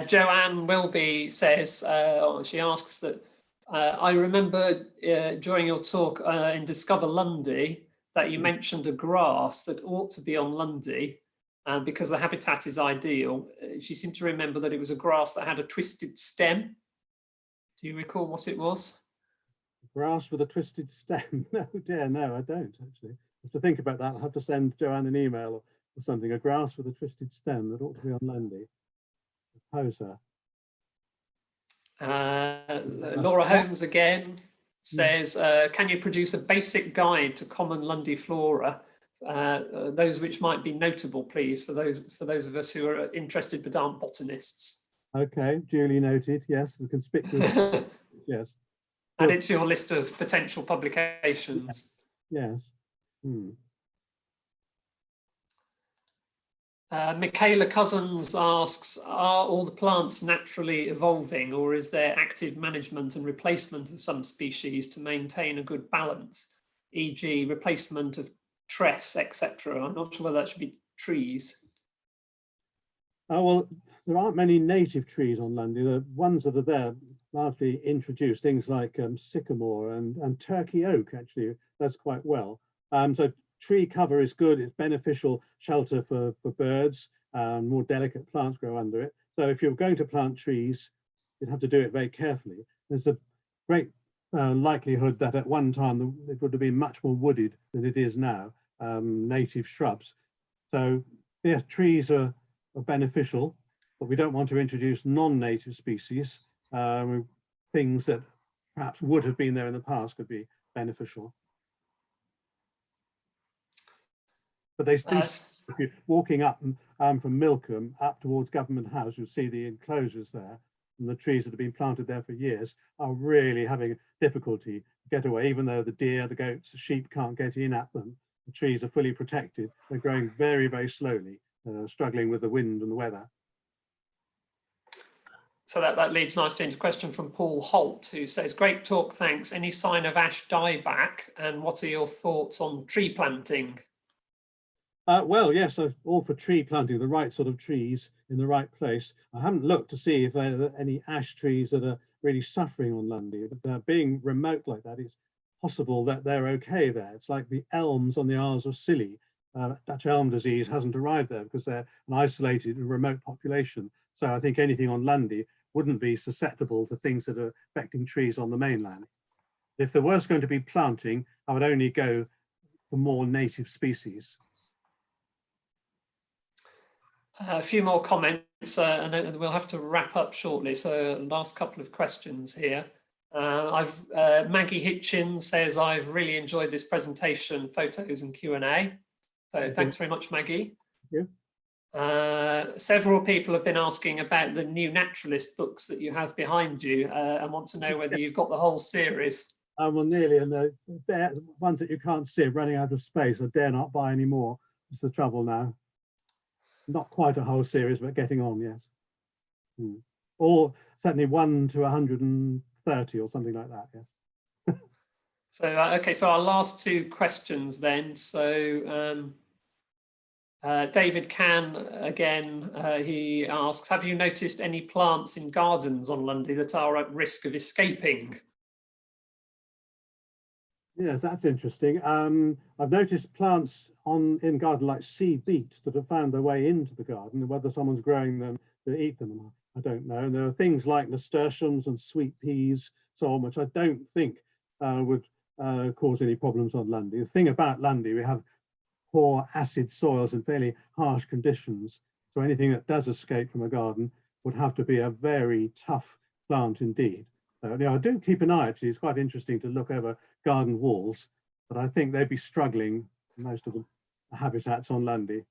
Joanne Wilby says, she asks that, I remember during your talk in Discover Lundy that you mentioned a grass that ought to be on Lundy because the habitat is ideal. She seemed to remember that it was a grass that had a twisted stem. Do you recall what it was? Grass with a twisted stem? No, dear, no, I don't actually. I have to think about that. I'll have to send Joanne an email or something. A grass with a twisted stem that ought to be on Lundy. Oppose her. Laura Holmes again says, can you produce a basic guide to common Lundy flora, those which might be notable, please, for those of us who are interested but aren't botanists? Okay, duly noted. Yes, the conspicuous. Yes. Add it to your list of potential publications. Yes. Michaela Cousins asks, are all the plants naturally evolving, or is there active management and replacement of some species to maintain a good balance, e.g. replacement of tress, etc.? I'm not sure whether that should be trees. Oh, well, there aren't many native trees on Lundy. The ones that are there largely introduce things like sycamore and turkey oak, actually, does quite well. So tree cover is good, it's beneficial shelter for birds, more delicate plants grow under it. So if you're going to plant trees, you'd have to do it very carefully. There's a great likelihood that at one time it would have been much more wooded than it is now, native shrubs. So yeah, trees are beneficial, but we don't want to introduce non-native species. Things that perhaps would have been there in the past could be beneficial. But they do, if you're walking up from Milcombe up towards Government House, you'll see the enclosures there, and the trees that have been planted there for years are really having difficulty to get away, even though the deer, the goats, the sheep can't get in at them. The trees are fully protected. They're growing very, very slowly, struggling with the wind and the weather. So that leads nicely into a question from Paul Holt, who says, great talk, thanks. Any sign of ash dieback? And what are your thoughts on tree planting? Well, yes, all for tree planting, the right sort of trees in the right place. I haven't looked to see if there are any ash trees that are really suffering on Lundy, but being remote like that, it's possible that they're okay there. It's like the elms on the Isles of Scilly. Dutch elm disease hasn't arrived there because they're an isolated and remote population. So I think anything on Lundy wouldn't be susceptible to things that are affecting trees on the mainland. If there was going to be planting, I would only go for more native species. A few more comments and then we'll have to wrap up shortly. So last couple of questions here. Maggie Hitchin says, I've really enjoyed this presentation, photos and Q&A. So thanks very much, Maggie. Thank you. Several people have been asking about the new naturalist books that you have behind you and want to know whether you've got the whole series. Well, nearly, and the ones that you can't see are running out of space. I dare not buy any more. It's the trouble now. Not quite a whole series, but getting on, yes. Or certainly 1 to 130 or something like that, yes. So, okay, so our last two questions then. So David Can, again, he asks, have you noticed any plants in gardens on Lundy that are at risk of escaping? Yes, that's interesting. I've noticed plants in garden like sea beet that have found their way into the garden. Whether someone's growing them to eat them, I don't know. And there are things like nasturtiums and sweet peas, so on, which I don't think would cause any problems on Lundy. The thing about Lundy, we have poor acid soils and fairly harsh conditions. So anything that does escape from a garden would have to be a very tough plant indeed. I do keep an eye, actually. It's quite interesting to look over garden walls, but I think they'd be struggling, most of the habitats on Lundy.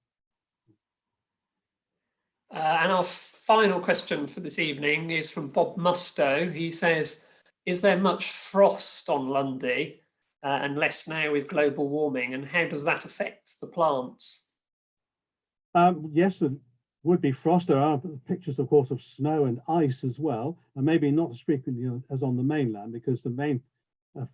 And our final question for this evening is from Bob Mustoe. He says, is there much frost on Lundy and less now with global warming, and how does that affect the plants? Yes, there would be frost. There are pictures, of course, of snow and ice as well, and maybe not as frequently as on the mainland, because the main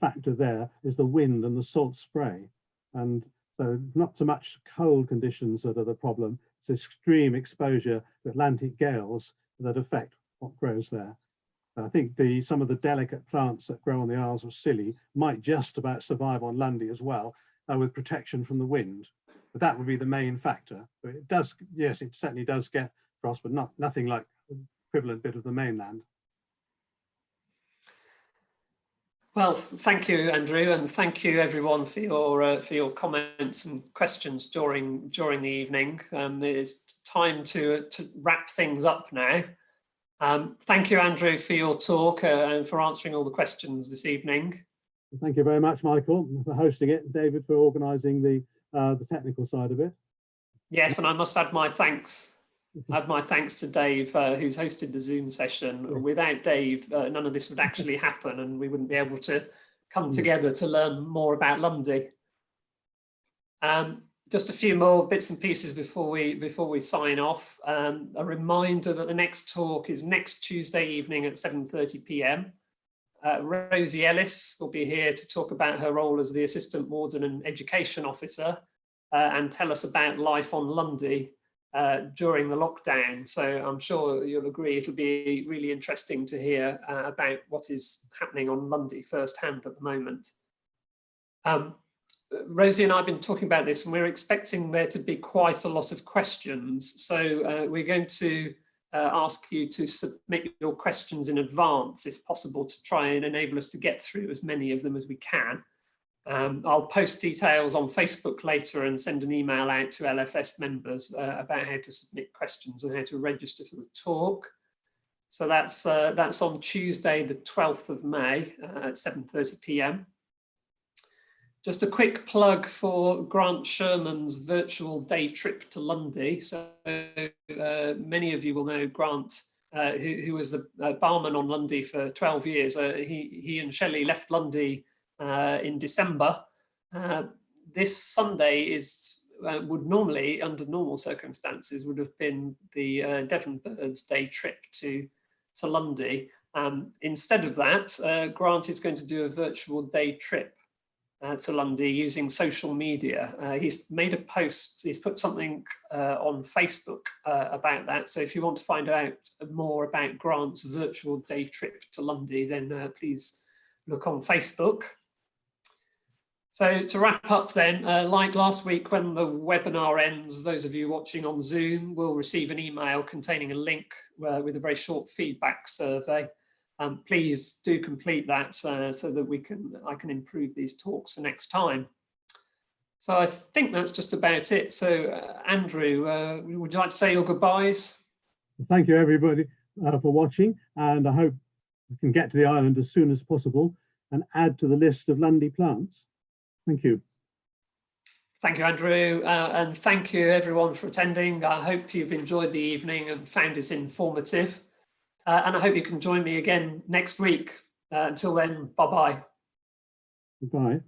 factor there is the wind and the salt spray. And so not so much cold conditions that are the problem, it's extreme exposure to Atlantic gales that affect what grows there. I think some of the delicate plants that grow on the Isles of Scilly might just about survive on Lundy as well, with protection from the wind. But that would be the main factor. But it does, yes, it certainly does get frost, but nothing like the equivalent bit of the mainland. Well, thank you, Andrew, and thank you everyone for your comments and questions during the evening. It is time to wrap things up now. Thank you, Andrew, for your talk and for answering all the questions this evening. Thank you very much, Michael, for hosting it, David for organising the technical side of it. Yes, and I must add my thanks. To Dave, who's hosted the Zoom session. Without Dave, none of this would actually happen, and we wouldn't be able to come together to learn more about Lundy. Just a few more bits and pieces before we sign off. A reminder that the next talk is next Tuesday evening at 7:30 p.m. Rosie Ellis will be here to talk about her role as the Assistant Warden and Education Officer and tell us about life on Lundy during the lockdown. So I'm sure you'll agree it'll be really interesting to hear about what is happening on Lundy firsthand at the moment. Rosie and I have been talking about this, and we're expecting there to be quite a lot of questions. So we're going to ask you to submit your questions in advance, if possible, to try and enable us to get through as many of them as we can. I'll post details on Facebook later and send an email out to LFS members about how to submit questions and how to register for the talk. So that's on Tuesday, the 12th of May at 7:30 p.m. Just a quick plug for Grant Sherman's virtual day trip to Lundy. So many of you will know Grant, who was the barman on Lundy for 12 years. He and Shelley left Lundy in December. This Sunday would normally, under normal circumstances, would have been the Devon Birds day trip to Lundy. Instead of that, Grant is going to do a virtual day trip to Lundy using social media. He's made a post, he's put something on Facebook about that. So if you want to find out more about Grant's virtual day trip to Lundy, then please look on Facebook. So to wrap up then, like last week when the webinar ends, those of you watching on Zoom will receive an email containing a link with a very short feedback survey. Please do complete that so that I can improve these talks for next time. So I think that's just about it. So Andrew, would you like to say your goodbyes? Thank you everybody for watching, and I hope we can get to the island as soon as possible and add to the list of Lundy plants. Thank you. Thank you, Andrew, and thank you everyone for attending. I hope you've enjoyed the evening and found it informative. And I hope you can join me again next week. Until then, bye-bye. Goodbye.